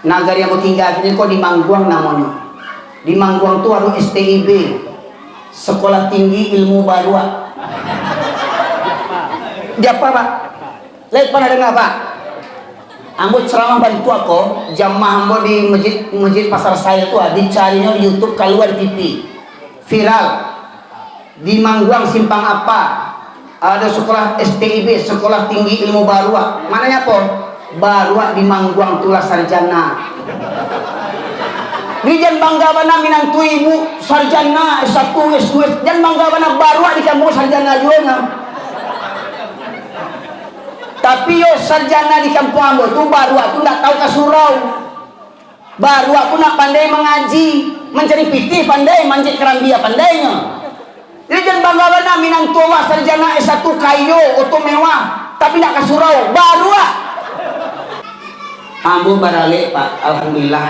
Nagari yang aku tinggal ini kok di Mangguang namanya. Di Mangguang tuh ada STIB, Sekolah Tinggi Ilmu Baru. Dia apa Pak? Lihat pernah dengar Pak? Ambo ceramah bantu aku, jamaah ambo di masjid pasar saya tuh dicarinya di YouTube keluar di TV. Viral. Di Mangguang simpang apa? Ada sekolah STIB, Sekolah Tinggi Ilmu Baru. Mananya po? Baru di Mangguang tulah sarjana. Rijan bangga bana minantu ibu sarjana S1 S2 dan bangga bana baru di kampung sarjana juga. Tapi yo sarjana di kampung ambo tuh baru aku ndak tahu ke surau. Baru aku nak pandai mengaji, mencari pitih pandai, manjat kerambia pandainya. Jadi jangan bangga bana minang tua sarjana S1 kayo, oto mewah, tapi ndak ke surau. Baru ambo barale Pak, alhamdulillah.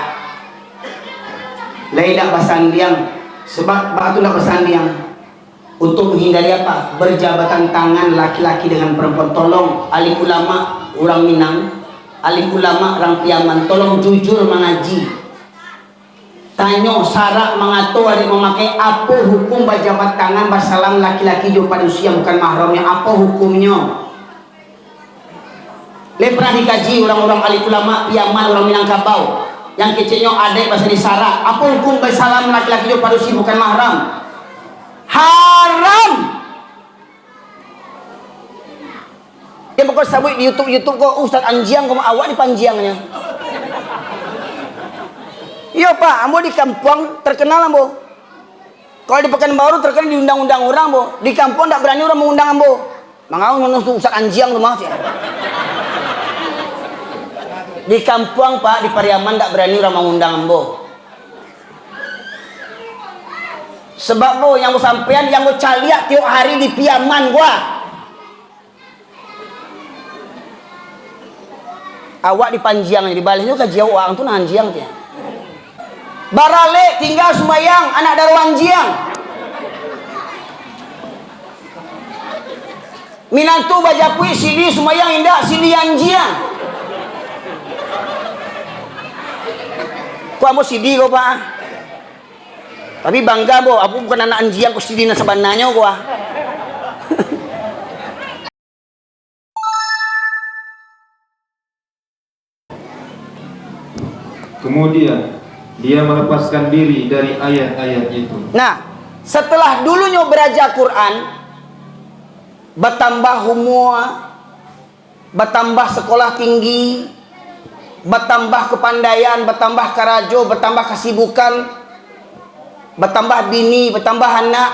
Lain dak basandiang, sebab batu ndak basandiang. Untuk menghindari apa? Berjabatan tangan laki-laki dengan perempuan. Tolong alim ulama orang Minang, alim ulama orang Piaman, tolong jujur mengaji. Tanyo syarat mengatur ada memakai apa hukum berjabat tangan bersalam laki-laki jauh pada usia bukan mahramnya, apa hukumnya? Pernah dikaji orang-orang alim ulama Piaman orang Minangkabau yang kecilnya ada bahasa di syarat, apa hukum bersalam laki-laki jauh pada usia bukan mahram? Haram. Dia pokok sabut di YouTube kok Ustaz Anjiang kok awak di panjiangnya. Iya Pak, ambo di kampung terkenal ambo. Kalau di Pekanbaru terkenal di undang-undang orang ambo. Di kampung tak berani orang mengundang ambo. Mangau nonton Ustaz Anjiang tuh mah. Di kampung Pak, di Pariaman tak berani orang mengundang ambo. Sebab bo yang mau sampean yang mau caliak tiap hari di Piaman gua. Awak di Panjiang di Bali itu kajian orang tuh nanjiang dia. Barale tinggal sembayang anak darwanjiang. Minantu bajapui sidi sembayang indah sidi anjiang. Ku amo sidi kok Pak. Tapi bangga bo, aku bukan anak anjiang ku sidina sebenarnya gua. Kemudian dia melepaskan diri dari ayat-ayat itu. Nah, setelah dulunya belajar Quran, bertambah umur, bertambah sekolah tinggi, bertambah kepandaian, bertambah karajo, bertambah kesibukan, bertambah bini, bertambah anak,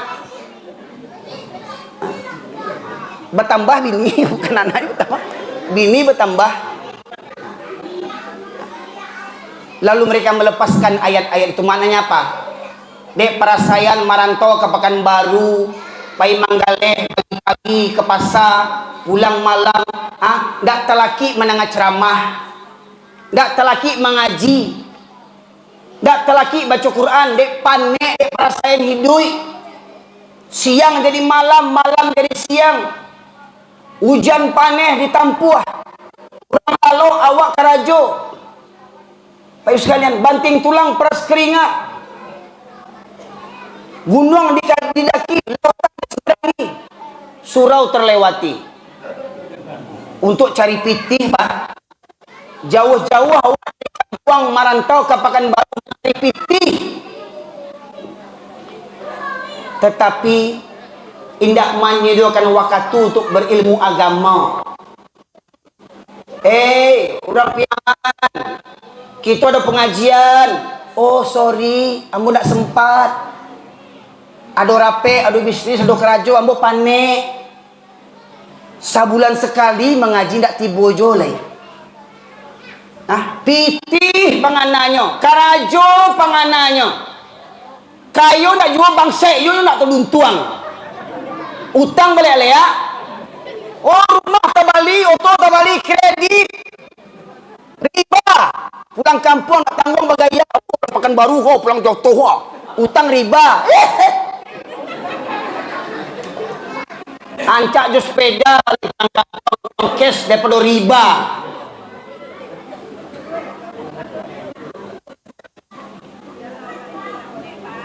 bertambah bini, bukan anak, bertambah bini bertambah. Lalu mereka melepaskan ayat-ayat itu. Maknanya apa? Dek perasayan marantau ke Pekanbaru, pai Manggaleh pagi-pagi ke pasar, pulang malam, ndak telaki menengah ceramah, ndak telaki mengaji, ndak telaki baca Quran, dek panek, dek perasayan hidui. Siang jadi malam, malam jadi siang. Hujan paneh ditampuh. Kurang lalu awak karajo. Baik sekalian, banting tulang peras keringat. Gunung didaki, lautan diseberangi. Surau terlewati. Untuk cari pitih Pak. Jauh-jauh awak dari kampung marantau ke Pekanbaru cari pitih. Tetapi indak menyediakan waktu untuk berilmu agama. Orang Piaman, kita ada pengajian. Oh sorry, ambo ndak sempat. Ada rape, ada bisnis, ada kerajo, ambo panik. Sabulan sekali mengaji ndak tibo jolai. Pitih panganannya, karajo panganannya. Kayu nak jual bangsa, you nak tuduntuang. Utang balik ya. Oh rumah tabali, oto tabali, kredit, riba. Pulang kampung nak tanggung bagaya. Pekanbaru kau pulang Jogto kau. Utang riba. Ancak jo sepeda, cash daripada riba.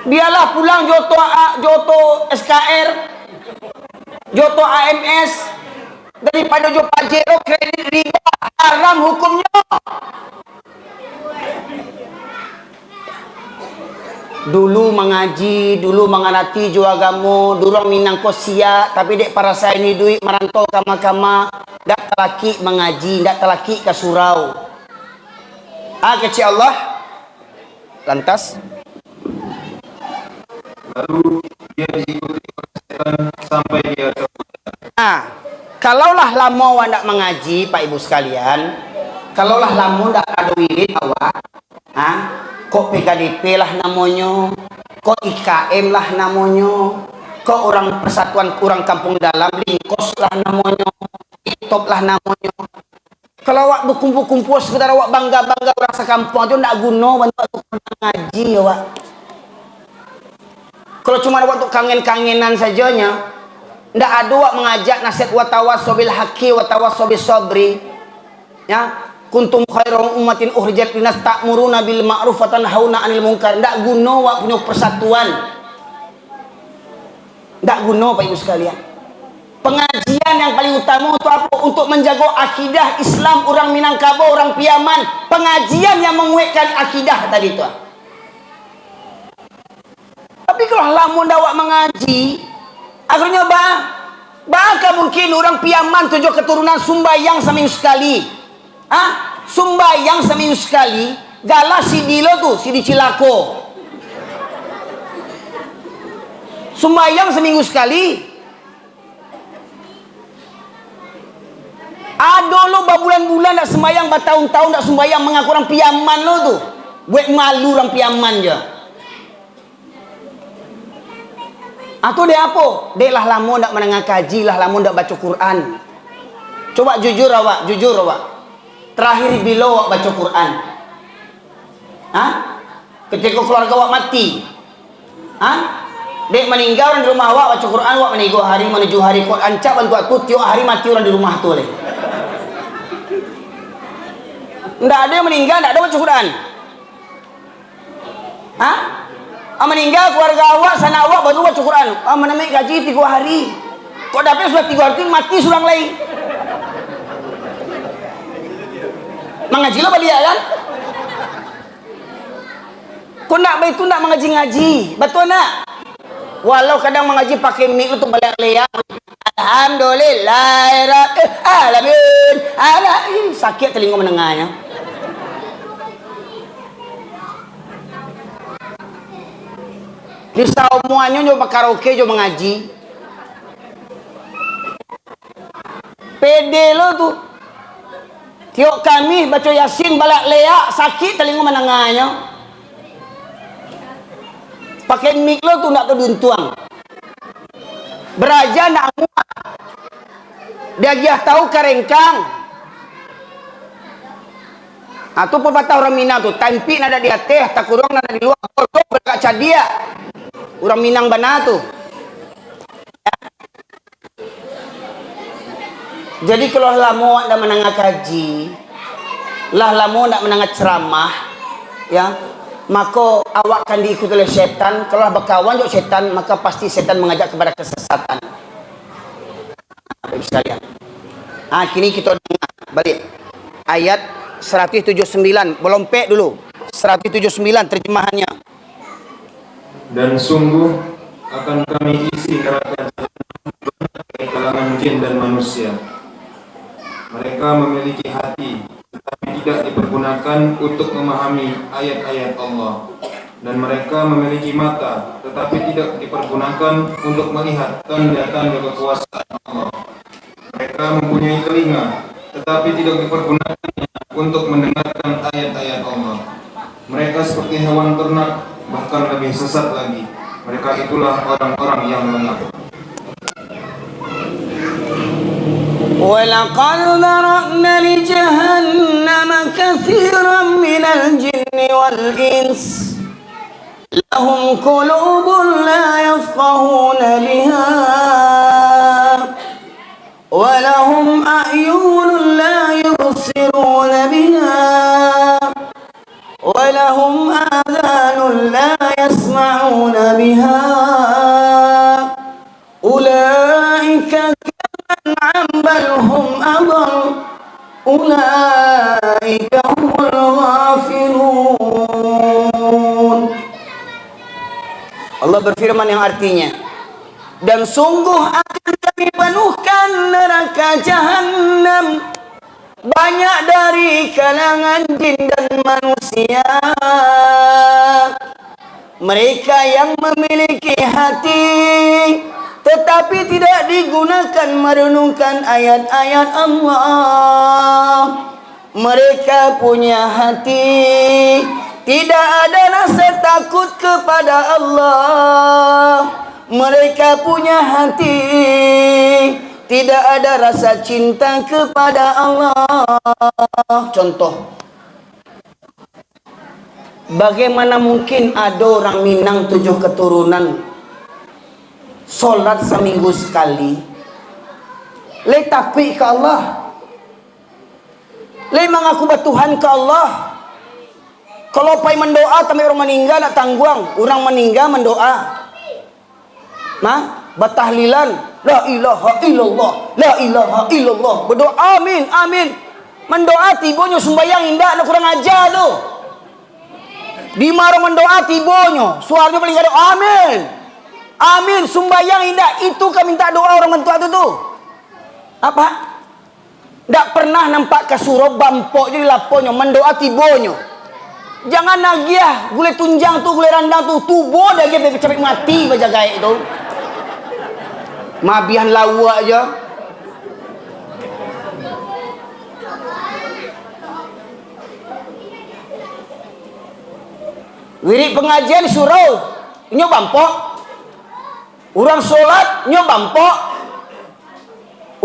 Biarlah pulang Joto SKR, Joto AMS daripada Joto Pajero kredit riba, haram hukumnya. Dulu mengaji, dulu mengarati jua agama, dulu minang kosia, tapi dek para saya ini duit merantau kama-kama, dak telaki mengaji, dak telaki ke surau. Kecil Allah. Lantas Lalu dia diikuti oleh setan sampai dia terbudak. Kalaulah lama awak ndak mengaji, Pak Ibu sekalian, kalaulah lama ndak ada wirid awak, kok PKDP lah namanya, kok IKM lah namanya, kok orang persatuan orang kampung dalam Lingkos lah namanya, Top lah namanya. Kalau awak berkumpul-kumpul sekedar awak bangga-bangga orang sekampung itu ndak guna bantu aku ngaji awak. Kalau cuma waktu kangen-kangenan sajanya, ndak ada awak mengajak nasihat wa tawassabil haqqi wa tawassabil sabri. Ya, kuntum khairum ummatin ukhrijat linnas ta'muruna bil ma'ruf wa tanhauna 'anil munkar. Ndak guna awak punya persatuan. Ndak guna Pak Ibu sekalian. Pengajian yang paling utama untuk apa? Untuk menjaga akidah Islam orang Minangkabau, orang Piaman. Pengajian yang menguatkan akidah tadi itu. Tapi kalau lamun dawak mengaji, akhirnya bakal mungkin orang Piaman tujuh keturunan Sumbayang seminggu sekali. Sumbayang seminggu sekali, galah si Dilo tuh, si di Cilako. Sumbayang seminggu sekali. Ada lo berbulan-bulan nak sembayang, bertahun-tahun nak sembayang, mengaku orang Piaman lo tuh. Buat malu orang Piaman je. Atau dia apa? Dia lah lama nak menengah kaji, lah lama nak baca Quran. Coba jujur awak. Terakhir bila awak baca Quran? Ketika keluarga awak mati? Dek meninggal orang di rumah awak baca Quran, awak menego hari menuju hari Quran, cak bantu aku tiap hari mati orang di rumah tu leh. Ndak ada yang meninggal, ndak ada baca Quran. Meninggal keluarga awak, sana awak baru baca Quran. Menemik gaji 3 hari. Kok dapat sudah 3 hari mati surang lain. Mengaji lo balik kan? Kau nak baik tu nak mengaji-ngaji, betul nak? Walau kadang mengaji pakai mic lu tu balik leak. Alhamdulillah alamin. Sakit telinga menengahnya. Di semuanya nyoba karaoke nyoba mengaji. Pede lo tuh. Tiok kami baca Yasin balak leak, sakit telinga menengahnya. Pakai mic lo tuh nak tuduntuang. Beraja nak muat. Dia giah tahu karengkang. Atau pepatah orang Minang tuh, tampi nada di atas, tak kurang nada di luar. Bodoh berkaca dia. Orang Minang bana tuh. Jadi kalau lama nak menengah kaji, lama nak menengah ceramah, ya, maka awak akan diikuti oleh setan. Kalau berkawan dengan setan, maka pasti setan mengajak kepada kesesatan. Sekalian. Kini kita dengar balik ayat 179. Belompek dulu. 179 terjemahannya. Dan sungguh akan kami isi neraka dari kalangan jin dan manusia. Mereka memiliki hati, tetapi tidak dipergunakan untuk memahami ayat-ayat Allah. Dan mereka memiliki mata, tetapi tidak dipergunakan untuk melihat tanda-tanda kekuasaan Allah. Mereka mempunyai telinga, tetapi tidak dipergunakan untuk mendengarkan ayat-ayat Allah. Mereka seperti hewan ternak, bahkan lebih sesat lagi. Mereka itulah orang-orang yang lengah. وَلَقَدْ ذَرَأْنَا لِجَهَنَّمَ كَثِيرًا مِنَ الْجِنِّ وَالْإِنسِ لَهُمْ قُلُوبٌ لَا يَفْقَهُونَ بِهَا وَلَهُمْ أَعْيُنٌ لَا يُبْصِرُونَ بِهَا وَلَهُمْ آذَانٌ لَا يَسْمَعُونَ يسمعون بها أولئك كالأنعام بل هم أضل أولئك هم الغافلون. Allah berfirman yang artinya, dan sungguh akan kami penuhkan neraka jahanam banyak dari kalangan jin dan manusia. Mereka yang memiliki hati tetapi tidak digunakan merenungkan ayat-ayat Allah. Mereka punya hati, tidak ada rasa takut kepada Allah. Mereka punya hati, tidak ada rasa cinta kepada Allah. Contoh, bagaimana mungkin ada orang Minang 7 keturunan solat seminggu sekali, le takwi ke Allah, le mengaku bertuhan ke Allah. Kalau pai mendoa tapi orang meninggal nak tangguang, orang meninggal mendoa, bertahlilan, la ilaha illallah, la ilaha illallah, berdoa amin amin, mendoa tibonyo sembayang indah, nak kurang ajar tu. Di maro mendoa tibonyo, suaranya paling ada amin. Amin, sembayang indah, itu kami minta doa orang mentua tu. Apa? Tak pernah nampak ke surau bampok jadi laponyo mendoa tibonyo. Jangan nagiah, gule tunjang tu, gule randang tu, tubuh dah dia cepet mati baca gaib tu. Mabihan lawak aja. Wirid pengajian surau, nyo bampok. Orang solat, nyo bampok.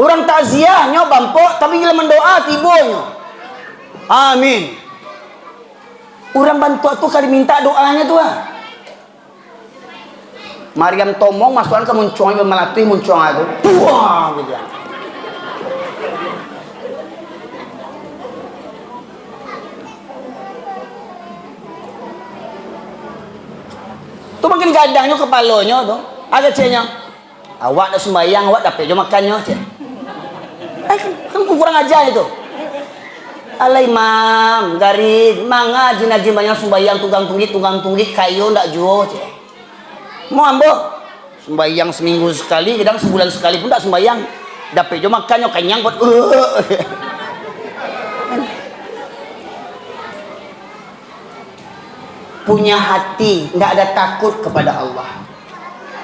Orang takziah, nyo bampok. Tapi bila mendoa, tibonyo amin. Orang bantu tu kali minta doanya tu lah. Mariam Tomong masukan ke muncung ke melatih muncung aku. Wah, gitu. Tu makin gadangnya kepalanya tu. Ada cenya. Awak dah sembahyang, awak dapat je makannya cek. Kan kurang ajar itu. Alai mam, garid, manga jinaji banyak sembahyang tunggang tunggik kayu ndak juo cek. Mau ambo sembahyang seminggu sekali, kadang sebulan sekali pun ndak sembahyang. Dapat je makannya kenyang buat. Punya hati, ndak ada takut kepada Allah.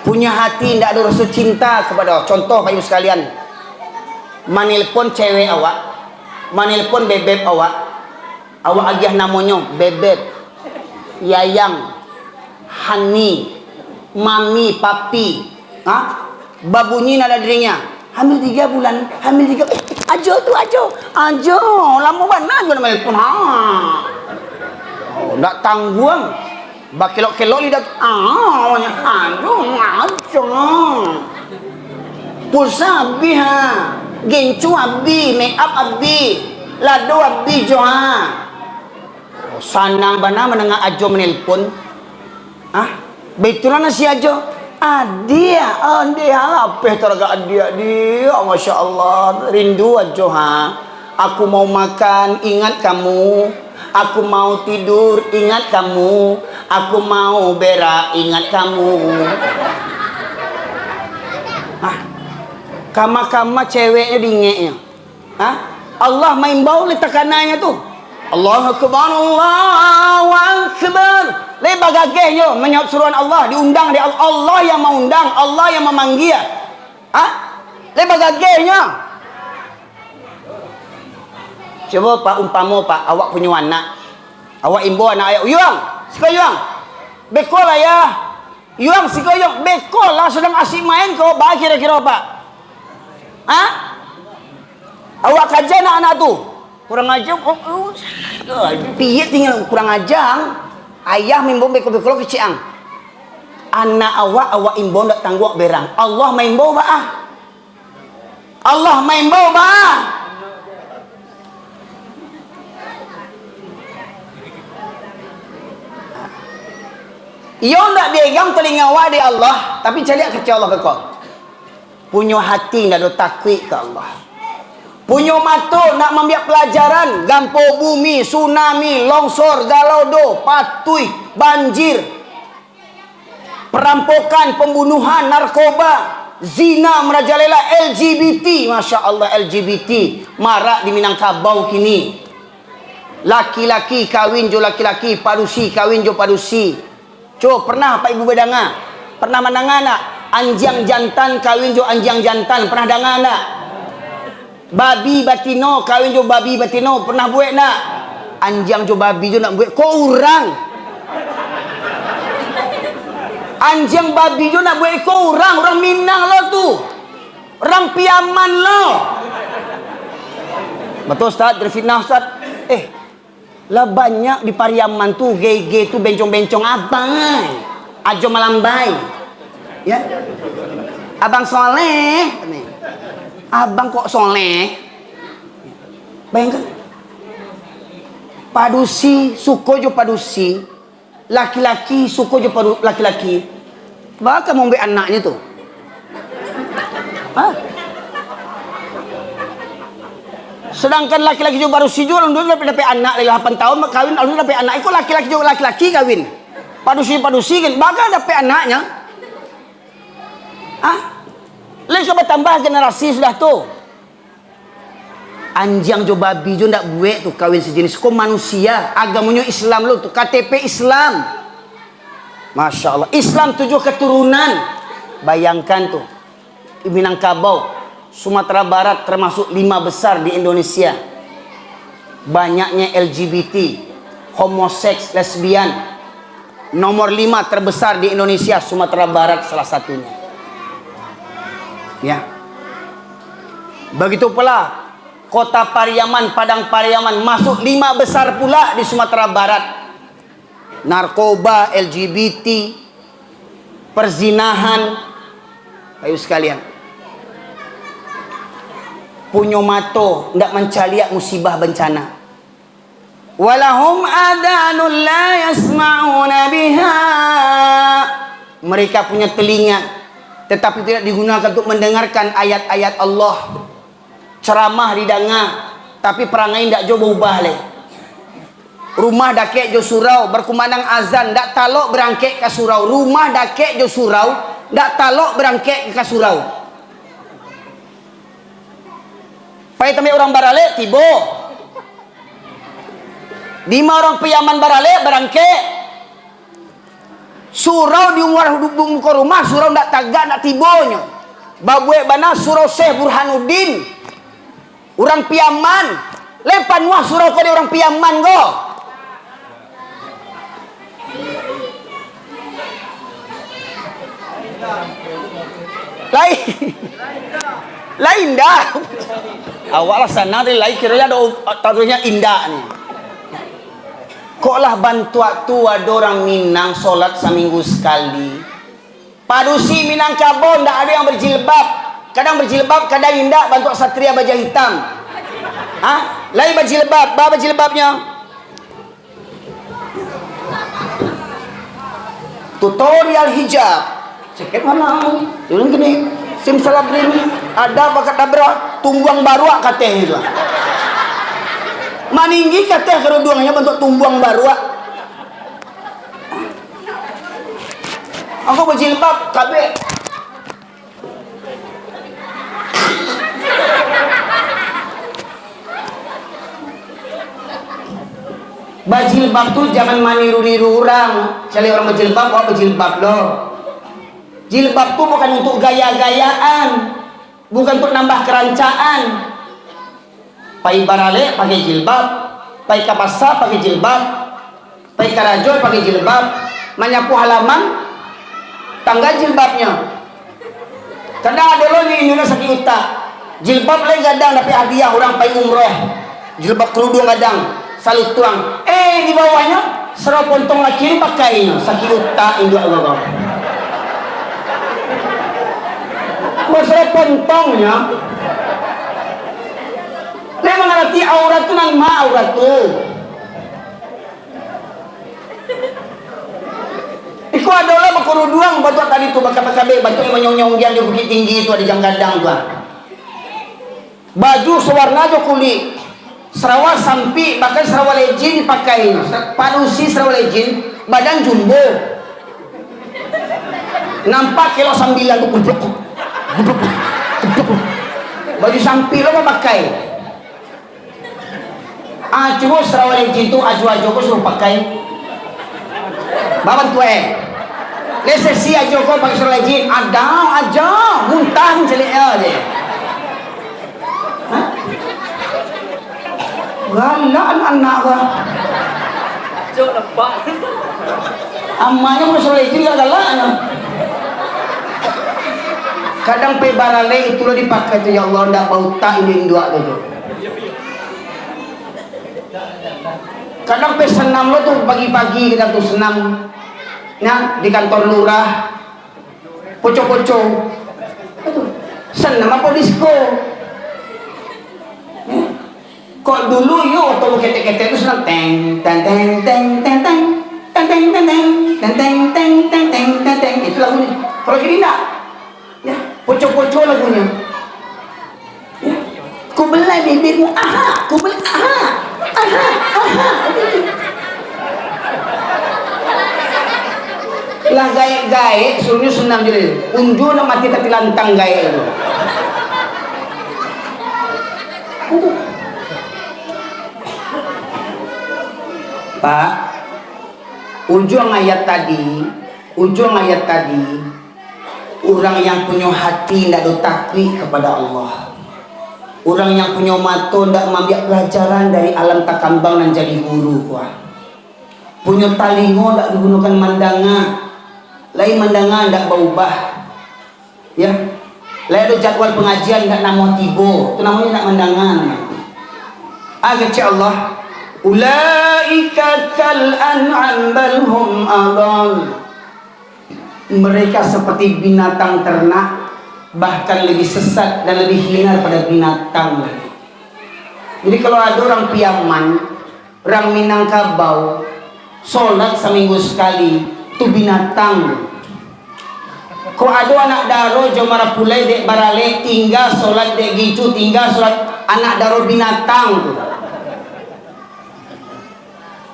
Punya hati, ndak ada rasa cinta kepada Allah. Contoh Pak Ibu sekalian, manelpon cewek awak, manelpon bebek awak agih namanya bebek, yayang, hani, mami, papi, babunyi nada dirinya, hamil 3 bulan, hamil 3, ajo tu ajo, lama mana ajo nama telepon, ndak tangguang, bakilok-kelok lidah, ajo, pulsa biha, gencu abi, make up abi, lado abi joha. Sanang bana menengah ajo menelpon. Betulan si ajo. Dia apa teraga dia, Masya Allah, rindu ajo ha. Aku mau makan, ingat kamu. Aku mau tidur, ingat kamu. Aku mau berak, ingat kamu. Kama-kama ceweknya dingeknya. Allah main bau le tekanannya tu. Allahu Akbar, Allahu Akbar. Le bagagehnya menyahut suruhan Allah, diundang dia Allah yang mengundang, Allah yang memanggil. Le bagagehnya. Coba Pak umpama Pak, awak punya anak. Awak imbo anak ayah, "Yuang, siko yuang." Bekol ayah. Yuang siko yuang, bekol lah sedang asyik main kau, bah kira-kira Pak. Awak kajian anak-anak tu kurang ajar, piye tinggal kurang ajar. Ayah mimbong beko-beko keciang. Anak awak imbong tak tangguh berang. Allah main bau bah. Allah main bau bah. Iyo ndak diegam telinga wa di Allah, tapi caliak kecil Allah ke kau. Punya hati ndak ada takwi ke Allah. Punya mata nak membiak pelajaran, gampo bumi, tsunami, longsor, galodo, patui, banjir, perampokan, pembunuhan, narkoba, zina merajalela, LGBT, Masya Allah LGBT marak di Minangkabau kini. Laki-laki kawin jo laki-laki, padusi kawin jo padusi. Pernah Pak Ibu bedanga? Pernah mendengar nak? Anjang jantan kawin jo anjang jantan, pernah dengar nak? Babi batino kawin jo babi batino, pernah buat nak? Anjang jo babi jo nak buat, kok orang? Anjang babi jo nak buat kok orang Minang lo tu. Orang Piaman lo. Betul Ustaz, terfitnah Ustaz. Lah banyak di Pariaman tu gay-gay tu bencong-bencong abang. Ajo malambai. Ya. Abang soleh. Abang kok soleh? Bayangkan. Padusi, suko jo padusi. Laki-laki, suko jo laki-laki. Bakal mau ambil anaknya tu. Hah? Sedangkan laki-laki juga baru sijul, alhamdulillah dapat anak 8 tahun kawin, alhamdulillah dapat anak. Ikut laki-laki juga laki-laki kawin. Padusi kan, bakal dapat anaknya. Lain bertambah generasi sudah tu. Anjang jo babi jo ndak buat tu kawin sejenis. Kau manusia, agamanya Islam lo tu, KTP Islam. Masya Allah, Islam 7 keturunan. Bayangkan tu, Minangkabau, Sumatera Barat termasuk 5 besar di Indonesia. Banyaknya LGBT, homoseks, lesbian. Nomor 5 terbesar di Indonesia, Sumatera Barat salah satunya. Ya. Begitu pula Kota Pariaman, Padang Pariaman masuk 5 besar pula di Sumatera Barat. Narkoba, LGBT, perzinahan. Ayo sekalian. Punya mato ndak mencaliak musibah bencana. Walahum adanun la yasma'una biha. Mereka punya telinga tetapi tidak digunakan untuk mendengarkan ayat-ayat Allah. Ceramah didengar tapi perangai ndak jo berubah le. Rumah dakek jo surau berkumandang azan ndak talok berangkek ke surau. Rumah dakek jo surau ndak talok berangkek ke surau. Pai tami orang barale tibo. 5 orang Piaman barale berangke. Surau di umar muka rumah, surau ndak tagak ndak tibonya. Babue bana surau Syekh Burhanuddin. Orang Piaman. Lepan wah surau ko di orang Piaman go. Lain dah. Awaklah sana dari lain kiranya ada taruhnya indah nih. Koklah bantuan tu ada orang Minang solat seminggu sekali. Padusi Minangkabau ndak ada yang berjilbab. Kadang berjilbab, kadang indah bantu satria baja hitam. Lain berjilbab, apa jilbabnya? Tutorial hijab. Ceket mana? Jangan gini. Simsalabrim ada bakat dabra tumbuang baru kateh itu. Maninggi kateh keruduannya bentuk tumbuang baru. Aku berjilbab kabeh. Berjilbab tuh jangan maniru-niru orang. Cari orang berjilbab, kok berjilbab loh. Jilbab itu bukan untuk gaya-gayaan, bukan untuk nambah kerancaan. Pai barale pakai jilbab, pai kapasa pakai jilbab, pai karajo pakai jilbab, menyapu halaman tangga jilbabnya. Kadang ada lo di Indonesia sakit utak, jilbab lain kadang dapat hadiah orang pai umroh, jilbab kerudung kadang salut tuang. Di bawahnya serap pontong laki ini pakainya sakit utak Indo agak. Masalah pontongnya memang arti aurat itu nang ma aurat itu. Iku baru doang batu tadi tu bakal batu yang menyong-nyong dia di Bukit Tinggi itu ada jam gadang tu. Baju sewarna aja kulit. Sarawak sampi bahkan Sarawak legend dipakai. Padusi Sarawak legend badan jumbo. Nampak kilo 9 tu. Baju sampi lo mau pakai. Cuma Sarawak legend tu aju-aju ko suruh pakai. Baban tuwe. Lesesi aja ko pakai Sarawak legend ada aja muntah celik aja. Galaan anak gua. Cok lepak. Amanya mau selesai galaan. Kadang pe barale itu lo dipakai tuh ya Allah ndak bau tak ini dua itu. Kadang pe senam lo tuh pagi-pagi kita tuh senam. Nah di kantor lurah. Poco-poco. Senam apa disco? Kok dulu yuk waktu ketek-ketek itu senang teng teng teng teng teng teng teng teng teng teng teng teng teng teng teng teng teng itu lagunya. Kalau gini enggak, ya poco-poco lagunya. Ya. Ku belai bibirmu, aha, ku belai, aha, aha, aha. Lah gaya-gaya suruhnya senang jadi. Unjuk nak mati tapi lantang gaya itu. Pak, ujung ayat tadi, orang yang punya hati tidak ada takwi kepada Allah, orang yang punya mata tidak mengambil pelajaran dari alam takambang dan jadi guru, punya talingo tidak digunakan mandangan, lain mandangan tidak berubah, ya, lain ada jadwal pengajian tidak nama tibo, itu namanya tidak mandangan. Kata Allah. Ulaika kal an'am bal hum adall. Mereka seperti binatang ternak, bahkan lebih sesat dan lebih hina daripada binatang. Jadi kalau ada orang Piaman, orang Minangkabau, sholat seminggu sekali, itu binatang. Kalau ada anak daro jomara pulai dek barale tinggal sholat dek gitu, tinggal sholat anak daro binatang tu.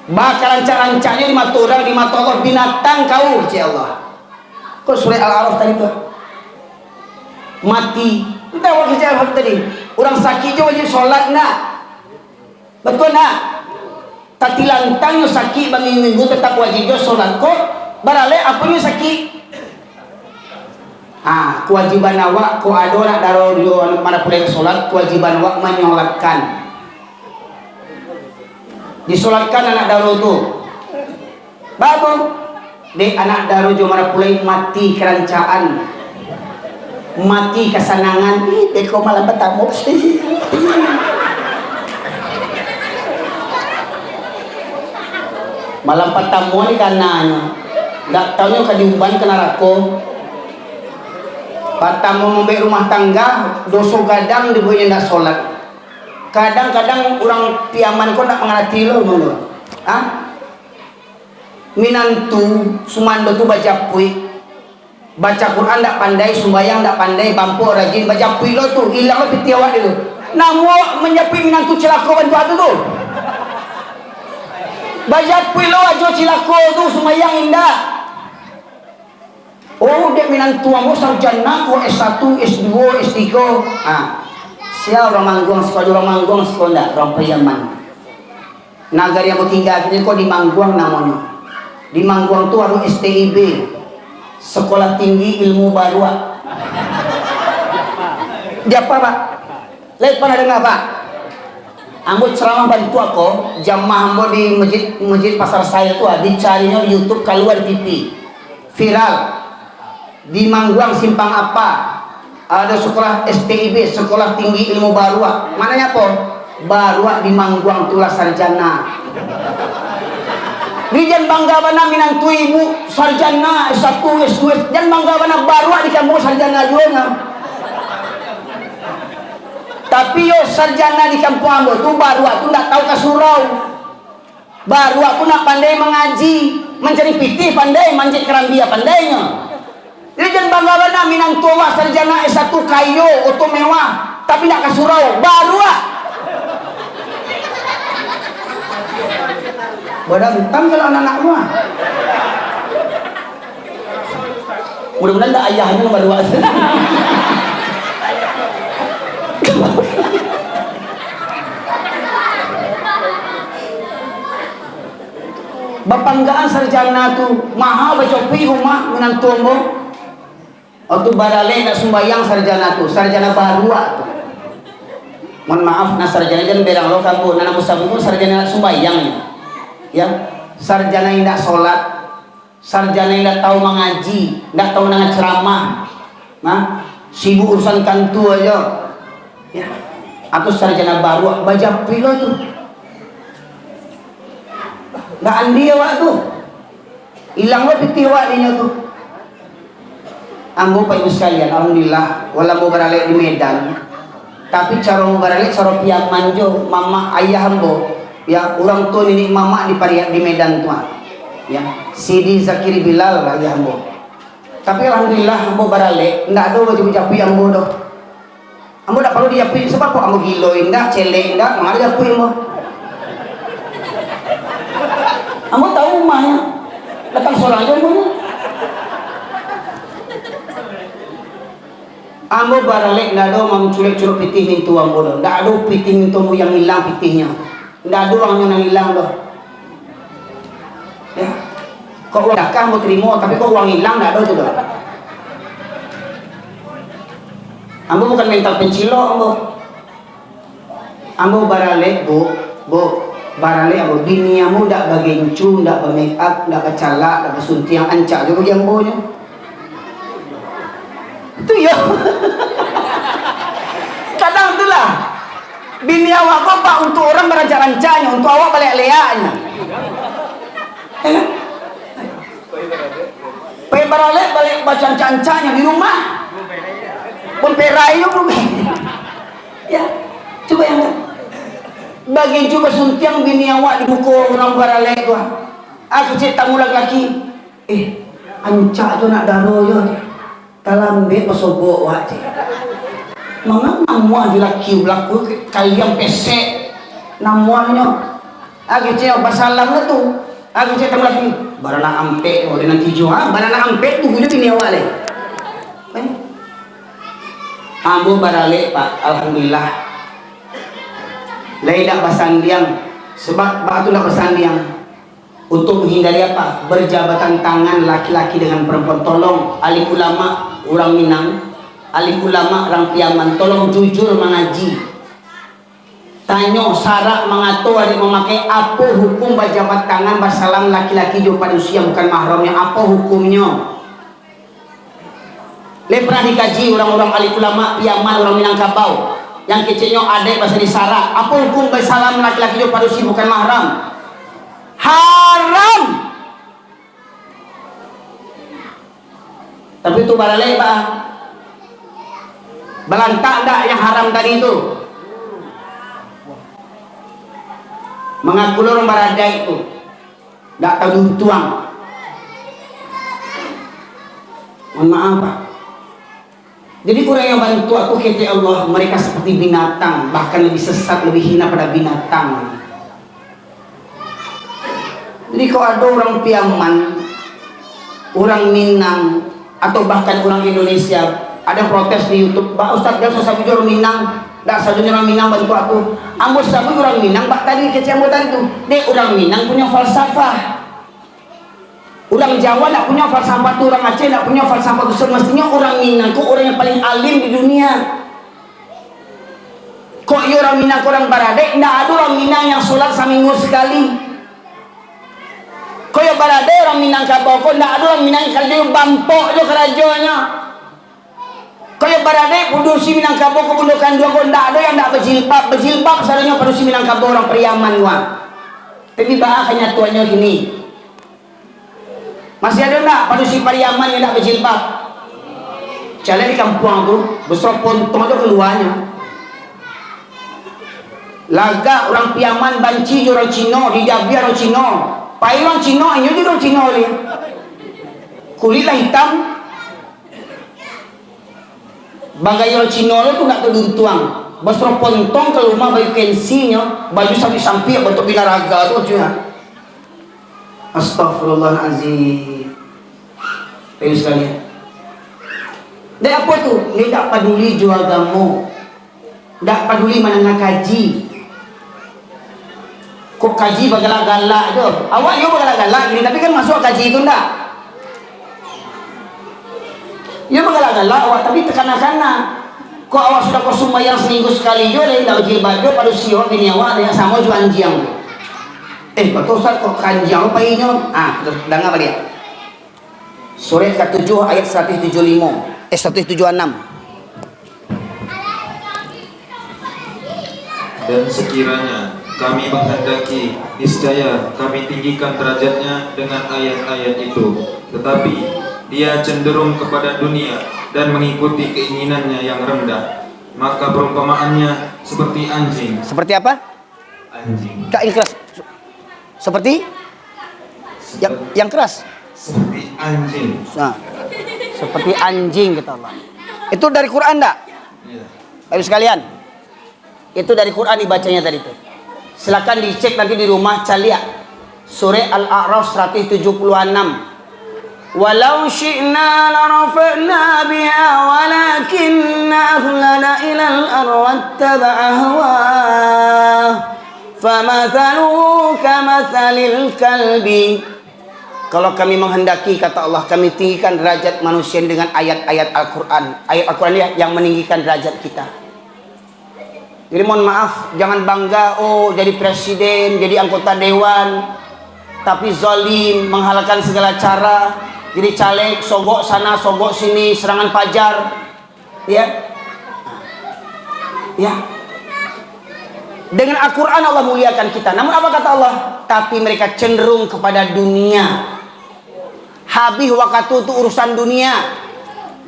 Bakal rancak-rancaknya di mata orang, di mata Allah binatang kau, ya Allah. Kau surah Al-A'raf tadi tu mati. Entah wakil Al-A'raf tadi. Orang sakit je wajib solat nak. Betul nak? Tati lantang yang sakit bangun minggu tetap wajib je solat. Kau barale apa yang sakit? Kewajiban awak, kau ada nak daro dia mana boleh solat, kewajiban awak menyolatkan. Disolatkan anak daro tu baru dek anak daro jo mana pulai mati kerancaan, mati kesenangan. Dek kau malam bertamu malam bertamu ni karena tak tahunya kadiuban ke neraka. Pertama membeli rumah tangga dosa gadang dibuatnya nak solat. Kadang-kadang orang Piaman kau nak mengerti lo, minantu sumando tu baca puik, baca Quran tak pandai, sembahyang tak pandai, bampu rajin baca puik lo tu hilang lo piti awak dulu. Namu menyapi minantu celaka bantu tu tu. Baca puik lo aja celaka tu sembahyang indah. Oh dia minantu ambo sarjana ku S1, S2, S3. Siapa orang Mangguang sekolah, orang Mangguang sekolah, orang Piaman. Nagari yang tinggal ini kok di Mangguang namanya. Di Mangguang tu harus STIB, Sekolah Tinggi Ilmu Baru. Dia apa pak? Lihat pernah dengar pak? Ambo ceramah bantu aku, jamaah ambo di masjid pasar saya tu, dicarinya di YouTube keluar TV, viral. Di Mangguang simpang apa? Ada sekolah STIB, Sekolah Tinggi Ilmu Baru. Mananya apa? Baru di Mangguang tulah sarjana. Rijan bangga bana minantu ibu sarjana S1, S2. Jangan bangga bana baru di kampung sarjana juga. Tapi yo sarjana di kampung ambo tu baru tu ndak tahu ke surau. Baru aku nak pandai mengaji. Mencari pitih pandai, manjat kerambia pandainya. Jadi jangan bangga-bangga minang tua sarjana S1 kayo, oto mewah, tapi nak ke surau, baru ah. Badan hitam kalau anak-anak rumah. Mudah-mudahan tak ayahnya nomor 2. Bapanggaan sarjana tu mahal baca pi rumah minang tuombo. Waktu barale nak sembayang sarjana tu, sarjana baru tu. Mohon maaf na sarjana jangan berang lo kamu, nana musabu pun sarjana sembayang. Ya, sarjana yang tak solat, sarjana yang tak tahu mengaji, tak tahu mendengar ceramah, nah, sibuk urusan kantu aja. Ya, atau sarjana baru baca pilo tu. Nggak andi awak tu, hilang lo piti awak dinya tu. Ambo pak ibu sekalian, alhamdulillah, walau mau beralih di Medan, tapi cara mau beralih cara pihak manjo, mama ayah ambo, ya orang tua ini mama di Pariak di Medan tu, ya Sidi Zakiri Bilal ayah ambo. Tapi alhamdulillah ambo beralih, nggak ada baju japi ambo doh. Ambo tak perlu dijapi sebab kok ambo giloin dah, celeng dah, nggak ada japi ambo. Ambo tahu rumahnya, datang seorang aja ambo. Ambo baralek ndak ada mam culek-culek pitih mintu ambo dah. Ndak ada pitih mintu yang hilang pitihnya. Ndak ada orangnya yang hilang dah. Ya. Kok uang dakah mau terima tapi kok uang hilang ndak ada tu dah. Ambo bukan mental pencilo ambo. Ambo baralek bu baralek ambo diniamu ndak bagencu, ndak make up, ndak kacala, ndak suntiang ancak juga bagi ambo nya. Itu ya. Kadang itulah bini awak kok pak untuk orang merancang-rancangnya, untuk awak balik leaknya. Pergi balik baca cancanya di rumah. Pun perai belum. Ya, coba yang bagian coba suntiang bini awak di buku orang baralek tu. Aku cek tamu laki-laki. Ancak tu nak daro je. Dalam bed pasobok wak je. Mama namuah di laki berlaku kalian pesek namuahnya. Aku cek basalam lah tu. Aku cek tamu laki. Barana ampek oh dengan tijo ha. Barana ampek tu guna bini awak le. Ambo barale pak, alhamdulillah. Lain nak basandiang sebab batu nak basandiang. Untuk menghindari apa? Berjabatan tangan laki-laki dengan perempuan. Tolong alim ulama orang Minang, alim ulama orang Piaman, tolong jujur mengaji. Tanyo sarak mengatur adik memakai apa hukum berjabat tangan bersalam laki-laki jauh pada usia bukan mahramnya, apa hukumnya? Pernah dikaji orang-orang alim ulama Piaman orang Minangkabau yang kecilnya adik bahasa di sarak, apa hukum bersalam laki-laki jauh pada usia bukan mahram? Haram. Tapi itu baralek pak. Belantak tak yang haram tadi itu? Mengaku orang baradai itu tak tahu tuang. Mohon maaf pak. Jadi orang yang bantu aku kata Allah, mereka seperti binatang, bahkan lebih sesat, lebih hina pada binatang. Jadi kalau ada orang Piaman, orang Minang, atau bahkan orang Indonesia ada protes di YouTube, Pak Ustaz jangan susah orang Minang, tak saja orang Minang bantu aku. Ambo sabu orang Minang, Pak tadi kecil tadi tu, dek orang Minang punya falsafah. Orang Jawa tak punya falsafah tu, orang Aceh tak punya falsafah tu. Semestinya orang Minang tu orang yang paling alim di dunia. Kok orang Minang orang Baradek, tak ada orang Minang yang solat seminggu sekali. Kaya baradai orang Minangkabau kok ndak ada orang Minang kalau bampok je kerajanya. Kaya baradai pendusi Minangkabau kok bundukan dua kok ndak ada yang ndak berjilbab. Berjilbab salahnya pendusi Minangkabau orang Periaman gua. Tapi bahasanya tuanya gini. Masih ada ndak pendusi Periaman yang ndak berjilbab? Jalan di kampung tu, besar pontong tu keluarnya. Lagak orang Piaman banci orang Cina, di Jabi orang Cina. Pai orang Cina, ini juga orang Cina ni. Kulitlah hitam. Bagai orang Cina tu nak teruntuang. Basro pontong ke rumah baju kensinya, baju sampai bentuk binaraga tu aja. Astaghfirullahalazim. Pengen sekalian. Dan apa tu? Dia tak peduli jual agama. Tak peduli mana kaji. Kok kaji bagalak-galak je. Awak yo bagalak-galak gini, tapi kan masuk kaji itu ndak? Ya bagalak-galak awak, tapi tekanan-tekanan. Kok awak sudah kau sembahyang seminggu sekali je, lain tak jilbab je, pada siok bini awak yang sama jual anjing. Betul Ustaz, kok kanjang apa ini? Dengar apa dia? Surah ke-7 ayat 176. 176. Dan sekiranya kami menghendaki, niscaya kami tinggikan derajatnya dengan ayat-ayat itu. Tetapi dia cenderung kepada dunia dan mengikuti keinginannya yang rendah. Maka perumpamaannya seperti anjing. Seperti apa? Anjing. Kak ikhlas. Seperti yang keras. Seperti anjing. Nah, seperti anjing kata Allah. Itu dari Quran tak? Ya. Baik sekalian. Itu dari Quran dibacanya tadi itu. Silakan dicek nanti di rumah caliak. Surah Al-A'raf 176. Walau syi'na larafa'na biha walakinna akhlana ilal arwattaba'a hawah famathaluhu kamathalil kalbi. Kalau kami menghendaki, kata Allah, kami tinggikan derajat manusia dengan ayat-ayat Al-Quran. Ayat Al-Quran yang meninggikan derajat kita. Jadi mohon maaf, jangan bangga, oh jadi presiden, jadi anggota dewan, tapi zalim, menghalalkan segala cara, jadi caleg, sogok sana, sogok sini, serangan pajar, ya, ya. Dengan Al-Quran Allah muliakan kita. Namun apa kata Allah? Tapi mereka cenderung kepada dunia. Habis waktu itu urusan dunia.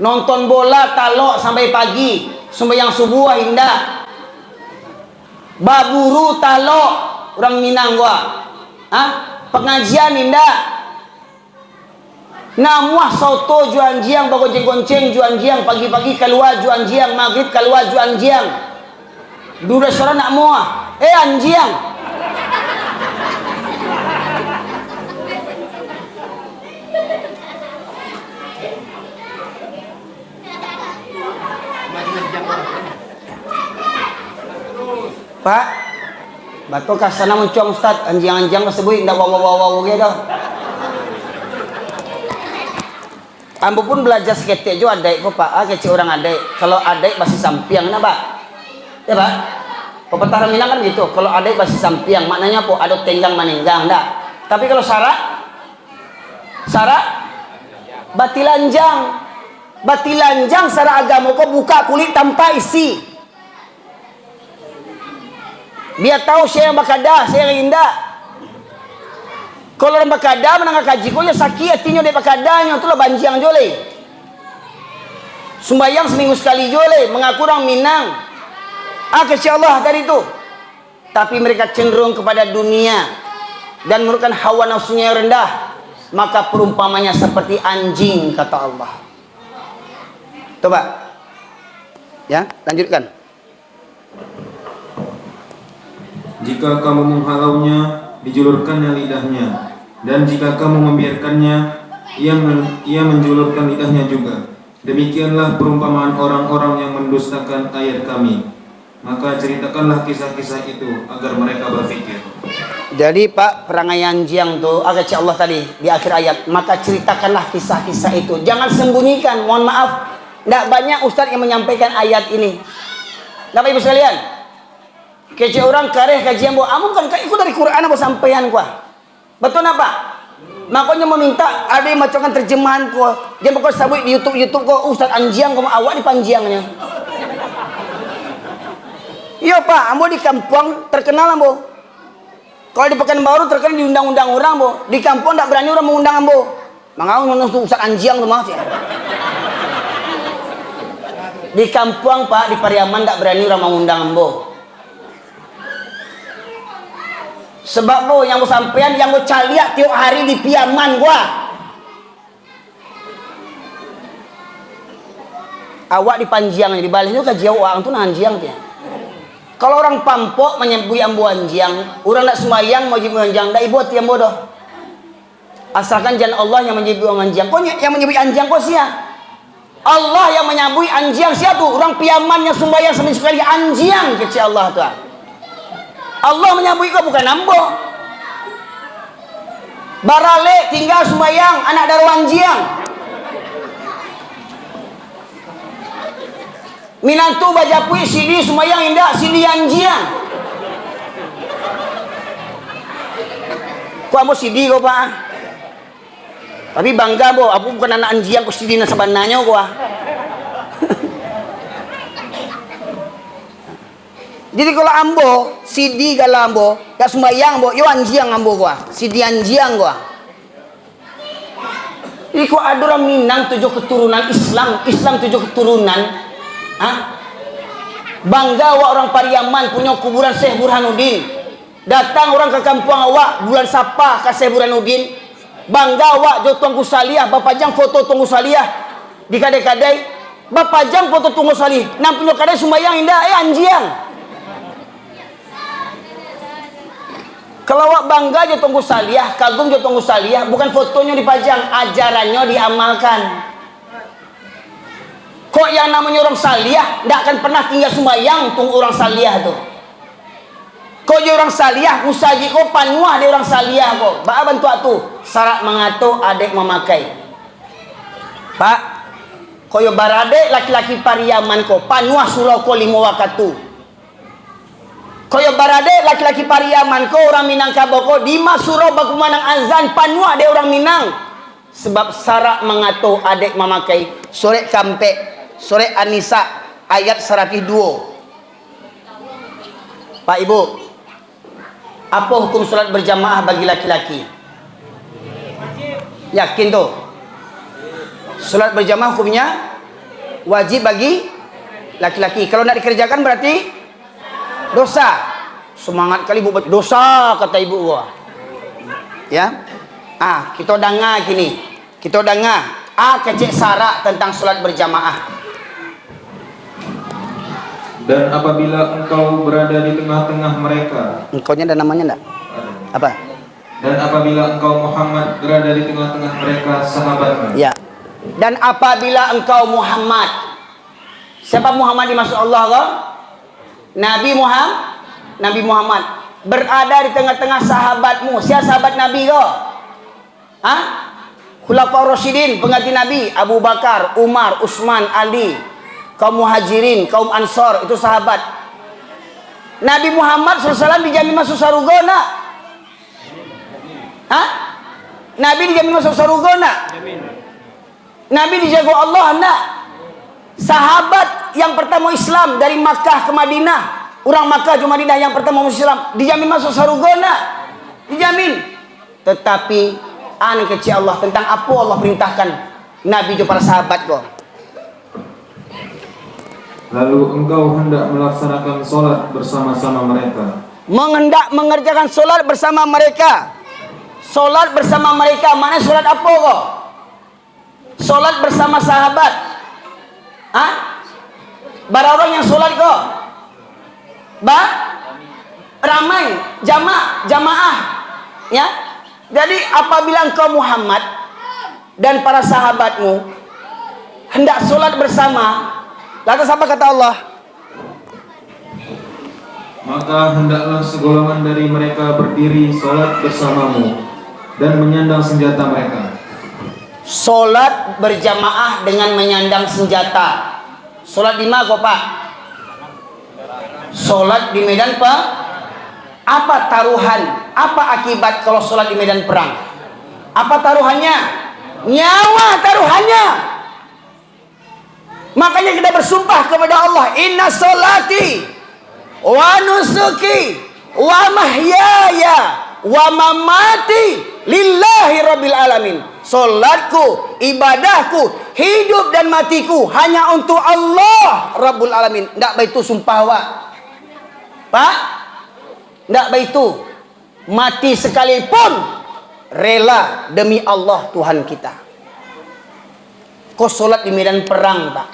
Nonton bola talok sampai pagi, sembahyang subuh indah. Baburu talok orang Minang gua. Pengajian indah. Namuah soto juan jiang, bagonceng-gonceng juan jiang, pagi-pagi keluar juan jiang, maghrib keluar juan jiang. Dua restoran nak muah. Anjiang. Pak, batok kasana mencuang Ustaz, anjing-anjing tersebut ndak wawa-wawa ge dah. Ambo pun belajar seketik jo adek ko Pak, kecil orang adek. Kalau adek masih sampiang na Pak. Ya Pak. Pepatah Minang kan gitu. Kalau adek masih sampiang, maknanya po adok tenggang manenggang ndak. Tapi kalau syarat batilanjang. Batilanjang secara agama kok buka kulit tanpa isi. Biar tahu saya yang bakadah, saya yang indah. Kalau orang bakadah menangga kaji ko ya sakit hatinya dia bakadahnya itulah banjiang jole. Sembayang seminggu sekali jole, mengaku orang Minang. Kasih Allah tadi itu. Tapi mereka cenderung kepada dunia dan merupakan hawa nafsunya yang rendah. Maka perumpamanya seperti anjing kata Allah. Coba. Ya, lanjutkan. Jika kamu menghalaunya, dijulurkannya lidahnya, dan jika kamu membiarkannya, ia menjulurkan lidahnya juga. Demikianlah perumpamaan orang-orang yang mendustakan ayat kami. Maka ceritakanlah kisah-kisah itu agar mereka berpikir. Jadi Pak, perangai anjing tuh agak cik Allah tadi di akhir ayat. Maka ceritakanlah kisah-kisah itu. Jangan sembunyikan. Mohon maaf, tidak banyak ustaz yang menyampaikan ayat ini. Bapak Ibu sekalian, kecil orang kareh kajian buat amun kan ikut dari Quran apa sampaian kuah. Betul apa? Makanya meminta ada yang macamkan terjemahan kuah. Dia bakal sabut di YouTube kok ustaz anjing kamu awak di panjangnya. Iya Pak, ambo di kampung terkenal ambo. Kalau di Pekanbaru terkenal di undang-undang orang ambo. Di kampung tak berani orang mengundang ambo. Mangau nonton ustaz anjing tu mah. Di kampung Pak, di Pariaman tak berani orang mengundang ambo. Sebab bo yang sampean yang bo caliak tiap hari di piaman gua. Awak di panjiang di balik itu kajian orang tu nanjiang dia. Kalau orang pampok menyebut ambu anjiang, orang nak sembahyang mau jibu anjiang, dah ibu tiang bodoh. Asalkan jangan Allah yang menyebut anjiang. Kau yang menyebut anjiang kau sia. Allah yang menyebut anjiang sia tu. Orang piaman yang sembahyang sampai sekali anjiang kecil Allah tu. Allah menyebut kau bukan ambo. Barale tinggal sembahyang anak daru anjiang. Minantu baca puisi sidi sembahyang indah sidi anjiang. Kau ambo sidi kau pak. Tapi bangga bo, aku bukan anak anjiang kau sidi na sabananya kau. Jadi kalau ambo sidi kalau ambo gak sembahyang bo, yo anjiang ambo kau. Sidi anjiang kau. Jadi kau ada orang Minang 7 keturunan Islam, Islam 7 keturunan. Bangga awak orang Pariaman punya kuburan Syekh Burhanuddin. Datang orang ke kampung awak bulan Sapa ke Syekh Burhanuddin. Bangga awak jo Tuanku Salih, bapajang foto Tuanku Salih di kadai-kadai. Bapajang foto Tuanku Salih. Nam punya kadai sembahyang indah anjiang. Kalau awak bangga jo Tuanku Salih, kagum jo Tuanku Salih, bukan fotonya dipajang, ajarannya diamalkan. Kok yang namanya orang salihah tidak akan pernah tinggal sembahyang tung orang salihah tu. Kok je orang salihah usaji kok panuah dia orang salihah kok. Ba bantu tu syarat mengatur adik memakai. Pak, koyo barade laki-laki Pariaman ko panuah surau ko 5 waktu. Koyo barade laki-laki Pariaman ko orang Minangkabau ko 5 surau bakumanang azan panuah dia orang Minang. Sebab syarat mengatur adik memakai. Sore Kampe Sore An-Nisa ayat 102. Pak Ibu, apa hukum solat berjamaah bagi laki-laki? Yakin tu? Solat berjamaah hukumnya wajib bagi laki-laki. Kalau nak dikerjakan berarti dosa. Semangat kali ibu dosa kata ibu gua. Ya. Kita dengar gini. Kita dengar kecek syarat tentang solat berjamaah. Dan apabila engkau berada di tengah-tengah mereka, Engkaunya ada namanya enggak? Apa? Dan apabila engkau Muhammad berada di tengah-tengah mereka sahabatmu. Ya. Dan apabila engkau Muhammad, siapa Muhammad dimaksud Allah kau? Nabi Muhammad berada di tengah-tengah sahabatmu. Siapa sahabat Nabi kau? Khulafaur Rasyidin, pengganti Nabi, Abu Bakar, Umar, Utsman, Ali. Kaum Muhajirin, kaum Ansor, itu sahabat. Nabi Muhammad SAW dijamin masuk surga nak? Nabi dijamin masuk surga nak? Nabi dijaga Allah nak? Sahabat yang pertama Islam dari Makkah ke Madinah, orang Makkah ke Madinah yang pertama Islam, dijamin masuk surga nak? Dijamin. Tetapi aneh kecil Allah tentang apa Allah perintahkan Nabi juga para sahabat kau. Lalu engkau hendak melaksanakan solat bersama-sama mereka. Menghendak mengerjakan solat bersama mereka. Solat bersama mereka, mana solat apa kok? Solat bersama sahabat. Bara orang yang solat kok? Ramai, jamaah. Ya. Jadi apabila engkau Muhammad dan para sahabatmu hendak solat bersama, lantas apa kata Allah? Maka hendaklah segolongan dari mereka berdiri solat bersamamu dan menyandang senjata mereka. Solat berjamaah dengan menyandang senjata. Solat di mana kok Pak? Solat di medan apa taruhan? Apa akibat kalau solat di medan perang? Apa taruhannya? Nyawa taruhannya. Makanya kita bersumpah kepada Allah, inna solati wa nusuki wa mahyaya wa mamati lillahi rabbil alamin. Solatku, ibadahku, hidup dan matiku hanya untuk Allah Rabbul Alamin. Ndak baik itu sumpah awak. Pak? Ndak baik itu. mati sekalipun rela demi Allah Tuhan kita. Kau solat di medan perang, Pak.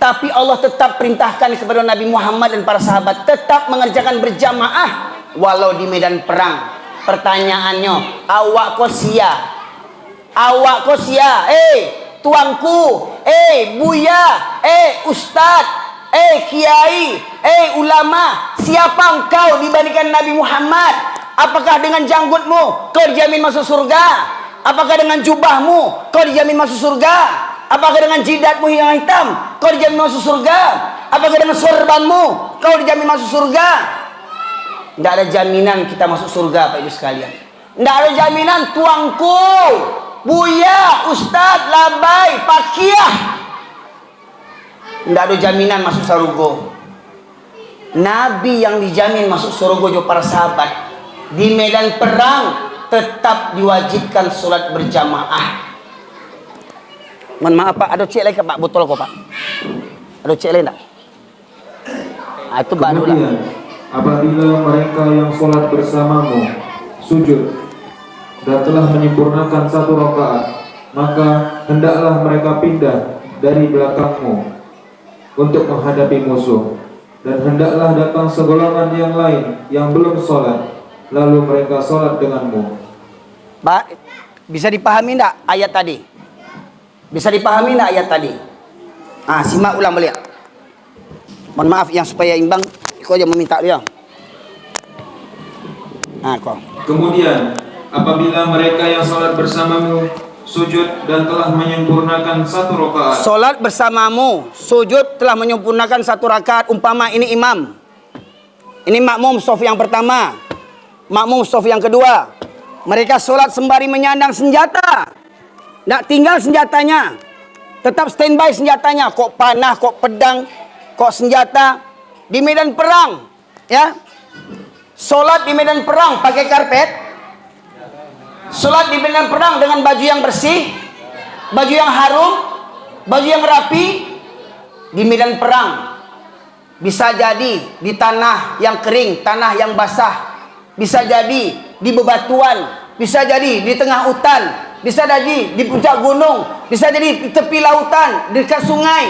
Tapi Allah tetap perintahkan kepada Nabi Muhammad dan para sahabat tetap mengerjakan berjamaah walau di medan perang. Pertanyaannya, awak kau sia? Awak kau sia? Tuanku, buya, ustad, kiai, ulama, siapa engkau dibandingkan Nabi Muhammad? Apakah dengan janggutmu kau dijamin masuk surga? Apakah dengan jubahmu kau dijamin masuk surga? Apakah dengan jidatmu yang hitam kau dijamin masuk surga? Apakah dengan sorbanmu kau dijamin masuk surga? Tidak ada jaminan kita masuk surga, Pak Ibu sekalian. Tidak ada jaminan tuanku, buya, ustad, labai, pakiyah. Tidak ada jaminan masuk surga. Nabi yang dijamin masuk surga juga para sahabat. Di medan perang tetap diwajibkan sholat berjamaah. Mohon maaf Pak, ada cek lagi Pak, botol kok Pak. Ada cek lain tak? Itu baru lah. Kemudian, apabila mereka yang sholat bersamamu sujud dan telah menyempurnakan 1 rakaat, maka hendaklah mereka pindah dari belakangmu untuk menghadapi musuh, dan hendaklah datang segolongan yang lain yang belum sholat, lalu mereka sholat denganmu. Pak, bisa dipahami tak ayat tadi? Bisa dipahami tak ayat tadi? Simak ulang balik. Mohon maaf yang supaya imbang, kau aja meminta dia. Kau. Kemudian, apabila mereka yang sholat bersamamu sujud dan telah menyempurnakan 1 rakaat. Solat bersamamu, sujud telah menyempurnakan 1 rakaat. Umpama ini imam, ini makmum sof yang pertama, makmum sof yang kedua. Mereka solat sembari menyandang senjata. Tidak tinggal senjatanya, tetap standby senjatanya. Kok panah, kok pedang, kok senjata. Di medan perang, ya. Solat di medan perang pakai karpet. Solat di medan perang dengan baju yang bersih, baju yang harum, baju yang rapi. Di medan perang bisa jadi di tanah yang kering, tanah yang basah, bisa jadi di bebatuan, bisa jadi di tengah hutan, bisa jadi di puncak gunung, bisa jadi di tepi lautan, dekat sungai.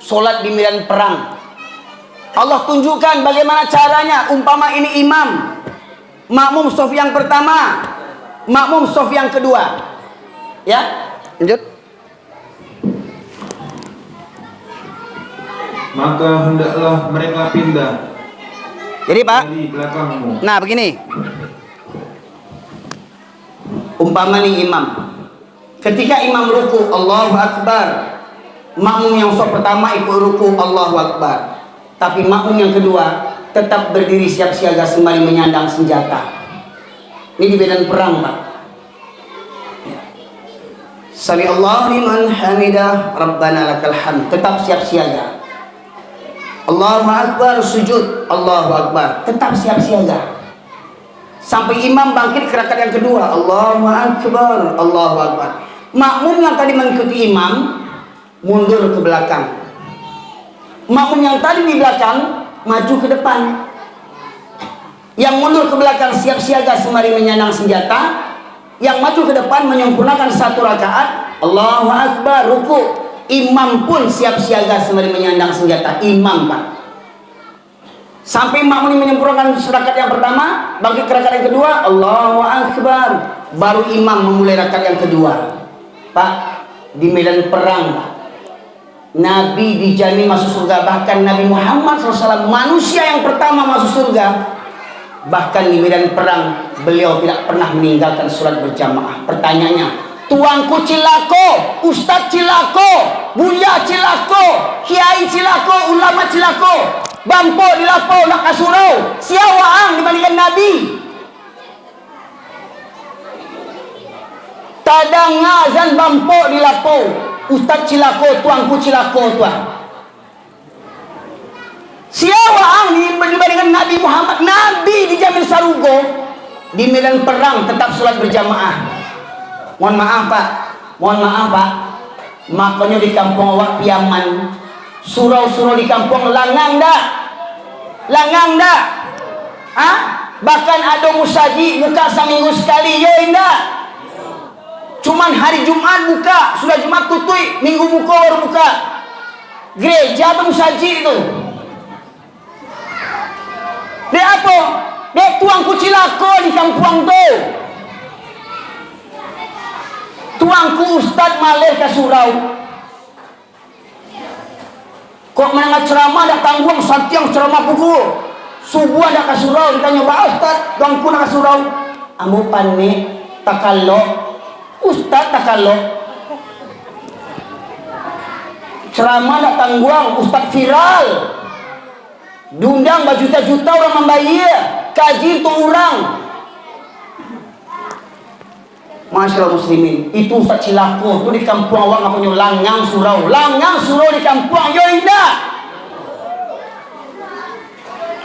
Solat di medan perang. Allah tunjukkan bagaimana caranya. Umpama ini imam, makmum sof yang pertama, makmum sof yang kedua. Ya, lanjut. Maka hendaklah mereka pindah Jadi Pak, dari belakangmu. nah begini. Umpama nih imam, ketika imam ruku Allahu Akbar, makmum yang sof pertama ikut ruku Allahu Akbar, tapi makmum yang kedua tetap berdiri siap siaga sembari menyandang senjata. Ini di medan perang Pak. Sami Allahu liman hamidah, Rabbana lakal hamd, tetap siap siaga. Allahu Akbar, sujud, Allahu Akbar, tetap siap siaga. Sampai imam bangkit ke rakaat yang kedua, Allahu Akbar, Allahu Akbar. Makmum yang tadi mengikuti imam mundur ke belakang. Makmum yang tadi di belakang maju ke depan. Yang mundur ke belakang siap siaga sembari menyandang senjata. Yang maju ke depan menyempurnakan 1 rakaat, Allahu Akbar, ruku. Imam pun siap siaga sembari menyandang senjata. Imam Pak. Sampai makmum menyempurnakan rakaat yang pertama, bangkit ke rakaat yang kedua, Allahu Akbar. Baru imam memulai rakaat yang kedua. Pak, di medan perang Pak, Nabi dijamin masuk surga. Bahkan Nabi Muhammad SAW, manusia yang pertama masuk surga. Bahkan di medan perang beliau tidak pernah meninggalkan sholat berjamaah. Pertanyaannya, tuanku cilako, ustadz cilako, buya cilako, kiai cilako, ulama cilako, bampo dilapo nak kasurau, siawaang dibandingkan Nabi. Tadang ngazan bampo dilapo, ustadz cilako, tuanku cilako tuan. Siawaang dibandingkan Nabi Muhammad. Nabi dijamin sarugo. Di medan perang tetap sholat berjamaah. Mohon maaf Pak, mohon maaf Pak. Makanya di kampung awak Piaman, surau-surau di kampung langang dah, langang dah. Bahkan ada musaji buka seminggu sekali, ya indah. Cuman hari Jumat buka, sudah Jumat tutui, minggu buka baru buka. Gereja atau musaji itu. Dia apa? Dia tuangku cilaka di kampung tu. Tuangku Ustaz Malih ke surau. Kok menengah ceramah dah tanggung satiang ceramah pukul. Subuh ada ke surau, ditanya, "Pak Ustaz, tuangku nak ke surau." Ambo panik, takalok. Ustaz takalok. Ceramah dah tanggung, Ustaz viral. Diundang berjuta-juta orang membayar. Kaji untuk orang. Masyaallah muslimin, itu Ustaz cilako tu di kampung awak nak punya langang surau. Langang surau di kampung, yo indah.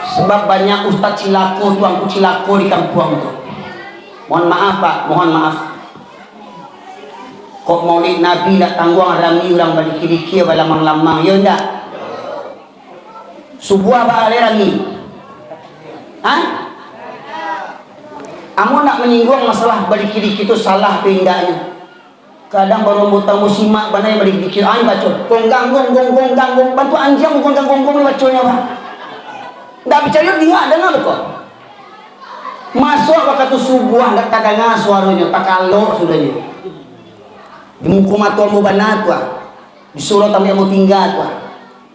Sebab banyak ustaz cilako, tuanku cilako di kampung tu. Mohon maaf Pak, mohon maaf. Kok maulid Nabi nak tanggung rami orang balik kiri-kiri balamang-lamang, ya enggak? Subuh apa ale rami? Amu nak menyinggung masalah balik kiri-kiri itu salah tu indahnya. Kadang baru butang musimak banai balik kiri-kiri, baca gonggang gong, bantu anjing gonggang gong ni bacanya Pak. Tak bicara dia dengar betul. Masuk waktu subuh tak dengar suaranya, tak kalau sudahnya. Di muka mata mu banat tua. Di surau kami mau tinggal tua.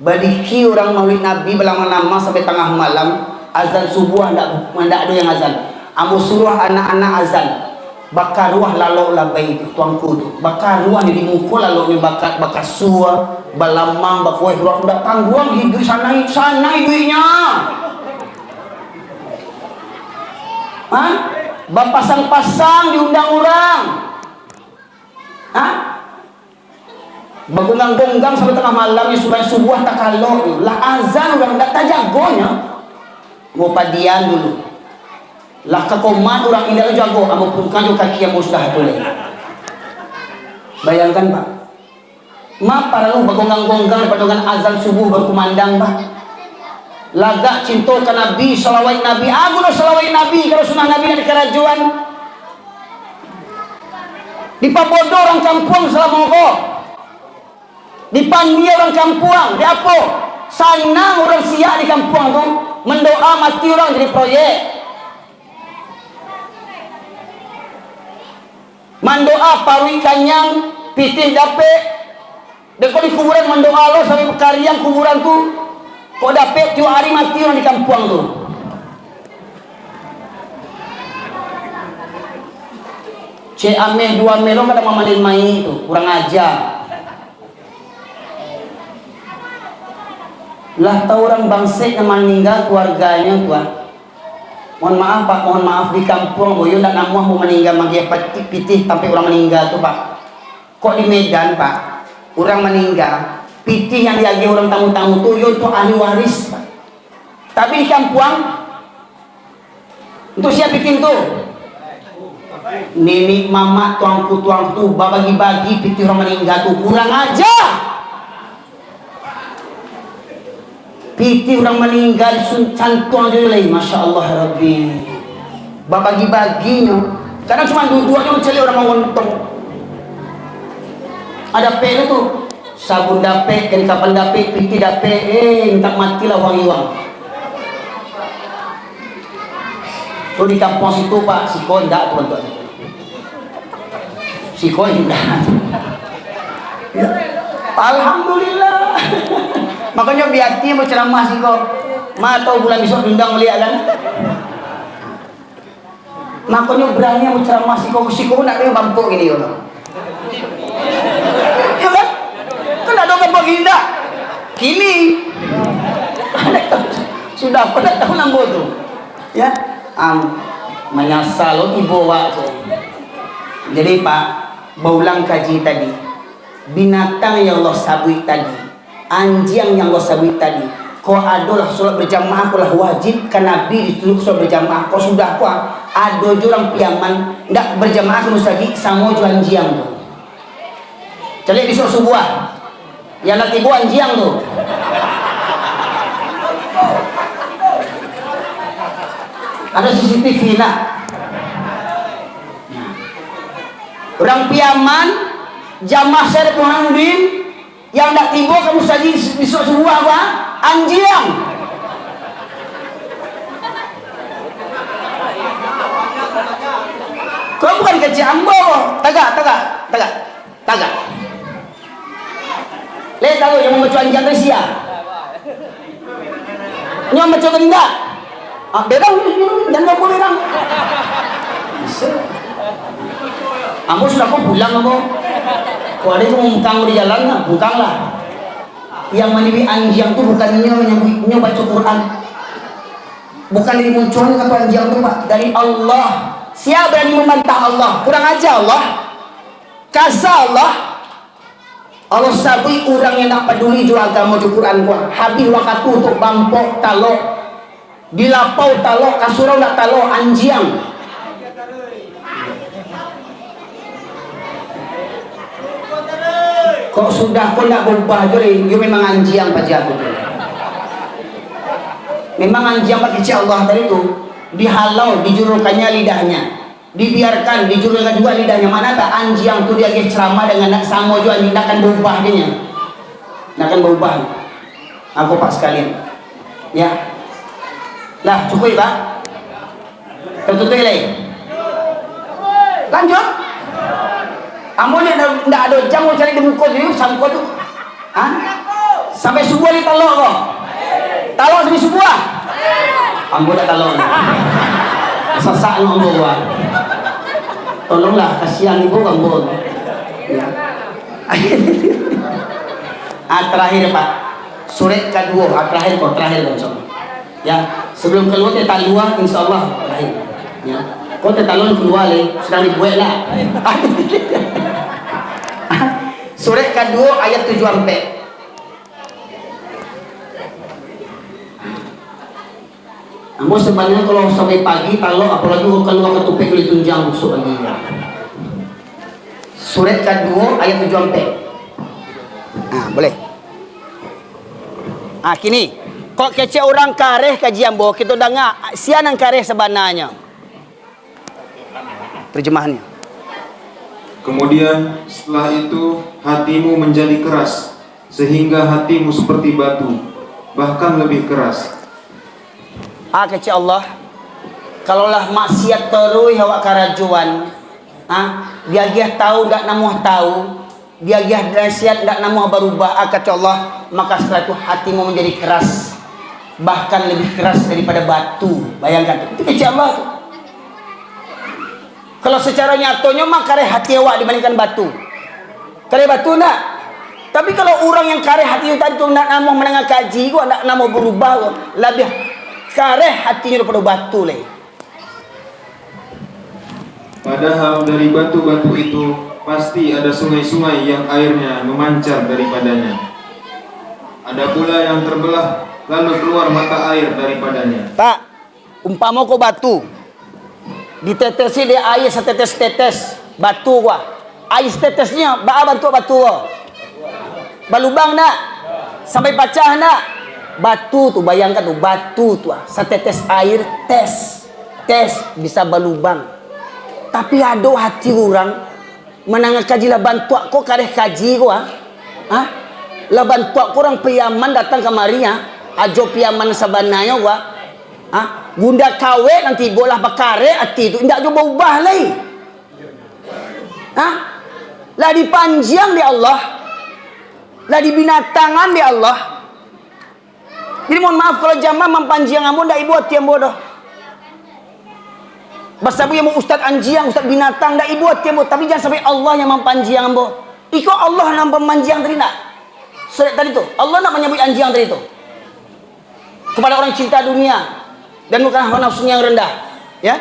Badiki orang maulid Nabi berlama-lama sampai tengah malam, azan subuh hendak ada yang azan. Amu suruh anak-anak azan. Bakar ruah lalu labai itu tuangku tu. Bakar ruah di muka lalu ni bakar suah, balamang, bakuih ruah sudah tangguang hidup sana hidupnya. Bapasang-pasang diundang orang. Bagonggang-gonggang sampai tengah malam ni supaya subuh tak kalau lah azan orang tak jagonya. Mau padian dulu. Lah kekomat orang indah jago, amo pun kajo kaki yang sudah boleh. Bayangkan Pak. Para lu bagonggang-gonggang pada dengan azan subuh baru kumandang Pak. Lagak cinta ke Nabi, salawat Nabi, agung salawat Nabi kalau sunnah Nabi dari kerajuan. Dipabodo orang kampung selama kok. Dipanggil orang kampung, di apa? Sanang orang siap di kampung tu, mendoa mati orang jadi proyek. Mendoa parui kanyang, pitih dapet. Dekat di kuburan mendoa lo sampai kariang kuburan tu. Kok dapet tiap hari mati orang di kampung tu. Cik Ameh 2 melong kada mamalin main tu, kurang ajar. Lah tahu orang bangsek yang meninggal keluarganya tuan. Mohon maaf Pak, mohon maaf di kampung boyo nak namuah mau meninggal manggia pitih sampai orang meninggal tu Pak. Kok di Medan Pak, orang meninggal pitih yang diagi orang tamu-tamu tu yo itu ahli waris Pak. Tapi di kampung untuk siapa pitih tu? Nenek mama tuangku bagi-bagi pitih orang meninggal tu kurang ajar. Pitih orang meninggal santuang dia lain, Masya Allah Rabbi. Bagi-baginya kadang cuma dua-duanya mencari orang mengontong. Ada pelu tu sabun dapet, kain kapan dapet, pitih dapet, minta matilah wangi-wang. Tu di kampung situ Pak, Siko enggak tuan-tuan. Siko enggak. Ya. Alhamdulillah. Makanya biati mau ceramah Siko. Ma tahu bulan besok diundang melihat kan? Makanya berani mau ceramah Siko nak dia bampuk gini orang. Ya kan? Kan ada bampuk gini dah. Kini sudah pada tahu nambah tu. Ya. Menyasal ibu wak tu. Jadi Pak, baulang kaji tadi, binatang yang Allah sabui tadi, anjing yang Allah sabui tadi, kau adalah solat berjamaah, kau lah wajib kan Nabi dituduh solat berjamaah. Kau sudah kau ada orang piaman ndak berjamaah ke masjid sama jual anjing tu. Jadi di subuh yang nak tibu anjing tu. Ada CCTV nak. Orang piaman, jamaah saya Muhammadin yang tak timbul kamu saja disuruh sebuah apa? Anjing. Kau bukan kecil ambo. Tagak. Lihat tahu yang membaca anjing dari siapa? Yang baca enggak? Berang, jangan boleh berang. Ambo sudah kau pulang ambo. Kau ada itu mengkang di jalan lah, bungkang lah. Yang menjadi anjing tu bukan nyo baca Quran. Bukan dari munculnya kata anjing tu pak, dari Allah. Siapa berani membantah Allah? Kurang aja Allah. Kasar Allah. Allah sabui orang yang nak peduli jual agama di Quran gua. Habis waktu untuk bampok talok. Dilapau talok, kasurau nak talok anjing. Kok sudah kau nak berubah jadi, you memang anjing pajak tu. Memang anjing pak kecil Allah tadi tu dihalau, dijurukannya lidahnya. Dibiarkan dijulurkan juga lidahnya. Mana tak anjing tu dia ceramah dengan nak sama juga anjing nak akan berubah dia. Nak akan berubah. Aku pak sekalian. Ya. Lah cukup pak. Tutup lagi. Lanjut. Ambo ni ndak ada jam mau cari di muka dia sampai tu. Ha? Sampai subuh ni talok kau. Talok sampai subuh. Ambo dah talok. Sesak nak ambo buat. Tolonglah kasihan ibu ambo. Ya. Terakhir Pak. Surat kedua, terakhir kok, terakhir kok. Ya, sebelum keluar kita luar insyaallah terakhir. Ya. Kau tertalon keluar le, sedang dibuat lah. Surat kedua ayat 7 sampai. Ambo sebenarnya kalau sampai pagi talok apalagi kalau ke tupik boleh tunjang busuk lagi. Surat kedua ayat 7 sampai. Boleh. Kini kok kecek orang kareh kajian bo kita dengar sianan kareh sebenarnya. Terjemahannya. Kemudian setelah itu hatimu menjadi keras sehingga hatimu seperti batu, bahkan lebih keras. Kecil Allah, kalaulah maksiat terus awak karajuan, dia tahu tak namuh tahu, dia dahsyat tak namuh berubah, kecil Allah, maka setelah itu hatimu menjadi keras, bahkan lebih keras daripada batu. Bayangkan itu kecil Allah tu. Kalau secara nyatonya mah kareh hati awak dibandingkan batu. Kareh batu nak. Tapi kalau orang yang kareh hati tadi tu nak namuh menengah kaji gua nak namuh berubah gua, lebih kareh hatinya daripada batu lagi. Padahal dari batu-batu itu pasti ada sungai-sungai yang airnya memancar daripadanya. Ada pula yang terbelah lalu keluar mata air daripadanya. Pak, umpama kau batu ditetesi dia air setetes-tetes batu gua. Air setetesnya bantu batu gua. Balubang nak sampai pecah nak. Batu tu bayangkan tu batu tu setetes air tes bisa balubang. Tapi ada hati orang menangah kaji lah bantu kau kareh kaji gua. Lah bantu orang piaman datang kemari ajo piaman sebenarnya gua. Bunda kawe nanti bolah bakare hati tu indak jo berubah lagi. Lah dipanjang di Allah. Lah dibinatangan di Allah. Jadi mohon maaf kalau jamaah mempanjang amun ndak ibu hati yang bodoh. Basabu yang mau ustaz anjing, ustaz binatang ndak ibu hati yang bodoh, tapi jangan sampai Allah yang mempanjang ambo. Iko Allah yang memanjang tadi nak. Surat tadi tu, Allah nak menyebut anjing tadi tu. Kepada orang cinta dunia dan bukan hawa nafsunya yang rendah, ya.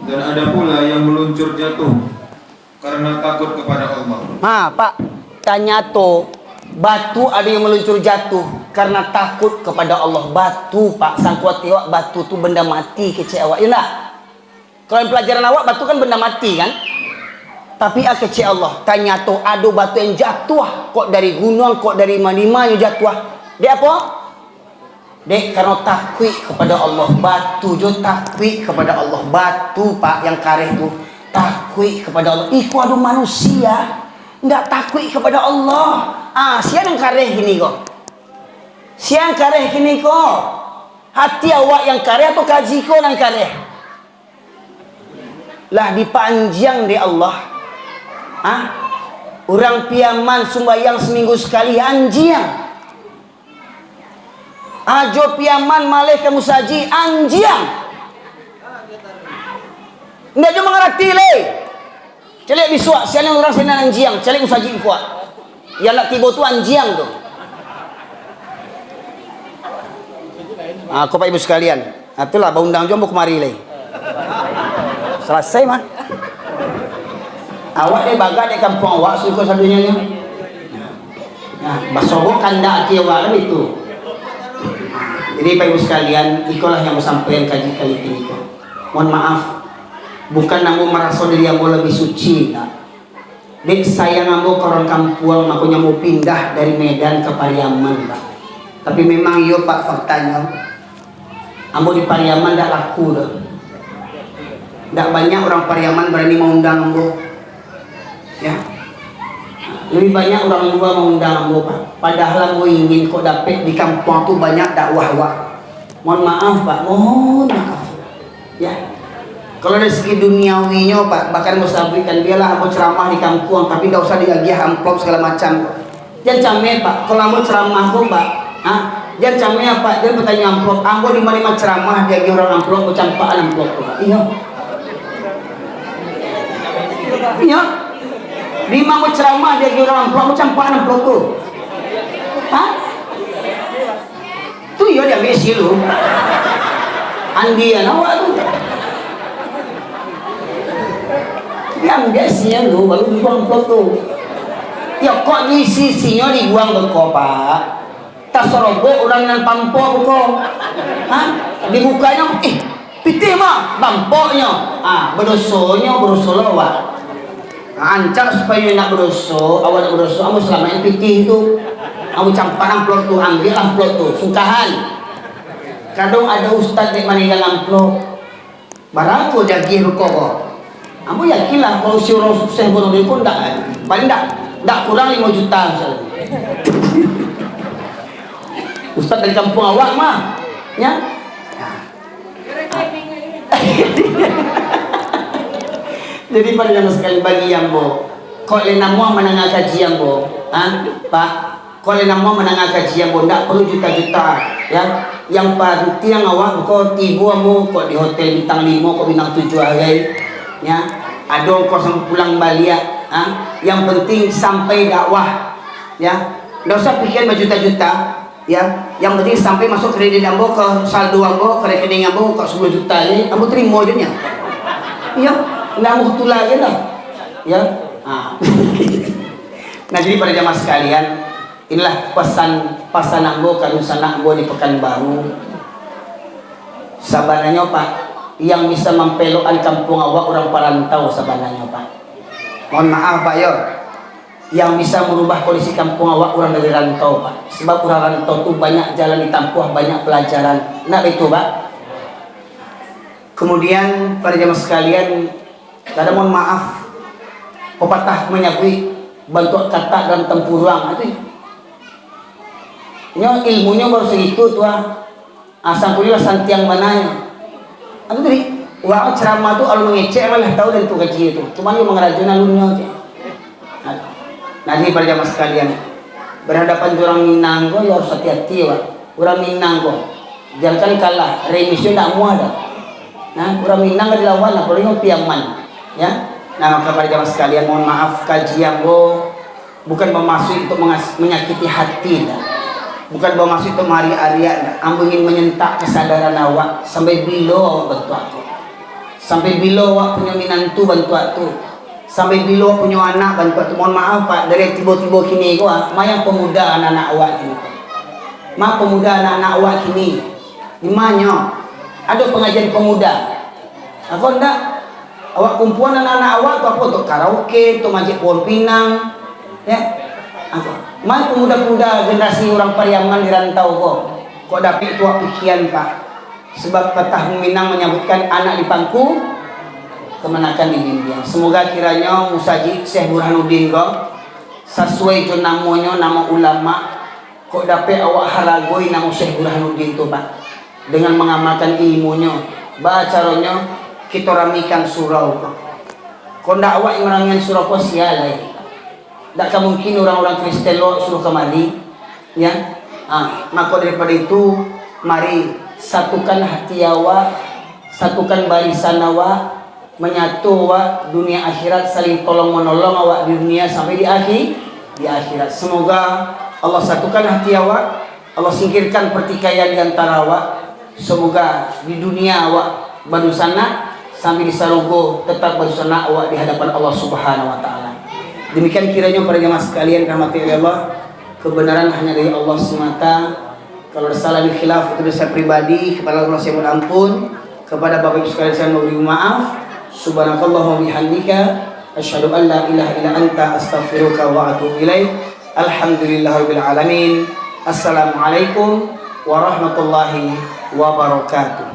Dan ada pula yang meluncur jatuh karena takut kepada Allah. Pak, tanya tu batu ada yang meluncur jatuh karena takut kepada Allah. Batu Pak, sangkuat awak batu tu benda mati kecil awak, ya nak? Kalau pelajaran awak batu kan benda mati kan? Tapi kecil Allah, tanya tu ada batu yang jatuh kok dari gunung, kok dari mana-mana jatuh. Dia apa? Dek, karena takwi kepada Allah, batu jo takwi kepada Allah, batu pak yang kareh tu takwi kepada Allah. Iku adu manusia, ndak takwi kepada Allah. Siang yang kareh gini kok, siang kareh gini kok. Hati awak yang kareh atau kaji kau yang kareh? Lah dipanjang di Allah. Orang piaman sumbayang seminggu sekali anjiang. Ajo piaman malih kamu saji anjiang. Ndak cuma mengerti le. Celek bisuak siang orang sana anjiang, celek musaji kuat. Yang nak tiba tu anjiang tu. Aku Pak Ibu sekalian, itulah undang jombo kemari le. Selesai mah. Awak deh baga di kampung awak suka satunya nya. Nah, basogo kanda ki awak itu. Jadi Pak Ibu sekalian, itulah yang mau sampaikan kaji kali ini. Mohon maaf, bukan namu merasa diri yang lebih suci. Dek saya ngamu ke orang kampung, makanya mau pindah dari Medan ke Pariaman, Pak. Tapi memang iyo Pak faktanya, ambo di Pariaman tidak laku dah. Tidak banyak orang Pariaman berani mengundang ambo. Ya, lebih banyak orang luar mengundang ambo Pak. Padahal ambo ingin kok dapat di kampung tu banyak dakwah Pak. Mohon maaf Pak, mohon maaf. Ya, kalau dari segi duniawinya Pak, bahkan mau sabrikan dia lah ambo ceramah di kampung, tapi tidak usah diagih amplop segala macam. Jangan cameh Pak, kalau ambo ceramah kok Pak, jangan cameh Pak, jangan bertanya amplop. Ambo di mana ceramah diagih orang amplop, bercampaan amplop Pak. Iya. Iya. Di mana ceramah dia kira orang pelak macam apa pelak tu? Tu ya dia mesti lu. Andian awak tu. Yang dia siang lu baru dibuang pelak tu. Ya kok ni sisinya dibuang berko Pak? Tak serobok orang yang pampok berko? Dibukanya pitih mah pampoknya. Berdosonya berdosa lawak. Ancak supaya nak berdosa, awak nak berdosa, kamu selama yang pitih tu, kamu campur amplop tu, ambil amplop tu, sungkahan. Kadang ada ustaz yang meninggal amplop, barang tu jagi rukuk. Kamu yakinlah kalau si orang sukses bodoh dia pun tak, paling tak kurang 5 juta misalnya. Ustaz dari kampung awak mah, ya. Jadi pada zaman sekali bagi yang bo, kau le namu menengah kaji yang bo, Pak, kau le namu menengah kaji yang bo, tak perlu juta-juta, ya. Yang penting awak kau tibu amu, kau di hotel bintang 5, kau bintang 7 hari, ya. Ada kau sampai pulang balik, Yang penting sampai dakwah, ya. Tidak usah pikir berjuta-juta, ya. Yang penting sampai masuk kredit ambo ke saldo ambo, ke rekening ambo, ke 10 juta ini, ambo terima je nya, ya. Nggak mau betul lagi lah, ya. Nah jadi pada jamaah sekalian, inilah pesan ambo kanusan ambo di Pekanbaru. Sabananya Pak, yang bisa mempelokkan kampung awak orang perantau sabananya Pak. Mohon maaf Pak yo, yang bisa merubah kondisi kampung awak orang dari rantau Pak. Sebab orang rantau tu banyak jalan ditampuh, banyak pelajaran. Nah itu Pak. Kemudian pada jamaah sekalian, kadang mohon maaf, pepatah menyakui bantu kata dalam tempurang itu. Ilmunya baru segitu tuh asal kuliah santiang mananya. Itu tadi, orang ceramah tuh kalau mengecek malah tahu dan tuh gaji itu. Cuman dia mengerajun alunnya aja. Nah ini pada jamaah sekalian, berhadapan orang Minang kok ya harus hati-hati Pak. Orang Minang kok, jangan kalah, remisi tidak mau ada. Nah, orang Minang gak dilawan, apalagi orang Piaman. Ya, nah maka pada jamaah sekalian mohon maaf kajian bo bukan bermaksud untuk menyakiti hati, dah. Bukan bermaksud untuk mari-aria, ambo ingin menyentak kesadaran awak sampai bila awak bantu aku, sampai bila awak punya minantu bantu aku, sampai bila awak punya anak bantu aku. Mohon maaf Pak, dari tiba-tiba kini gua, maya pemuda anak-anak awak ini, pemuda anak-anak awak kini, di mana ada pengajian pemuda, aku ndak. Awak kumpulan anak-anak awak tu apa untuk karaoke, untuk majik Pohon Pinang, ya. Mana pemuda-pemuda generasi orang Pariaman di rantau kok, Kok dapat itu pikiran Pak. Sebab petah Minang menyebutkan anak di pangku kemenakan di India. Semoga kiranya Musajid Syekh Burhanuddin kok sesuai jo namanya nama ulama kok dapat awak haragoi nama Syekh Burhanuddin itu Pak. Dengan mengamalkan ilmunya, caranya kita ramikan surau kok. Kok ndak awak yang meramikan surau kok sialai. Tak mungkin orang-orang Kristen lo suruh kemari, ya. Maka daripada itu, mari satukan hati awak, satukan barisan awak, menyatu awak dunia akhirat, saling tolong menolong awak di dunia sampai di akhirat. Semoga Allah satukan hati awak, Allah singkirkan pertikaian di antara awak. Semoga di dunia awak badusana sampai di sarugo tetap badusana awak di hadapan Allah Subhanahu wa taala. Demikian kiranya para jemaah sekalian rahmati Allah, kebenaran hanya dari Allah semata. Kalau ada salah di khilaf itu dosa pribadi, kepada Allah saya mohon ampun, kepada Bapak Ibu sekalian saya mohon maaf. Subhanakallahumma bihamdika asyhadu an la ilaha illa anta astaghfiruka wa atubu ilaik. Alhamdulillahirabbil alamin. Assalamualaikum warahmatullahi wabarakatuh.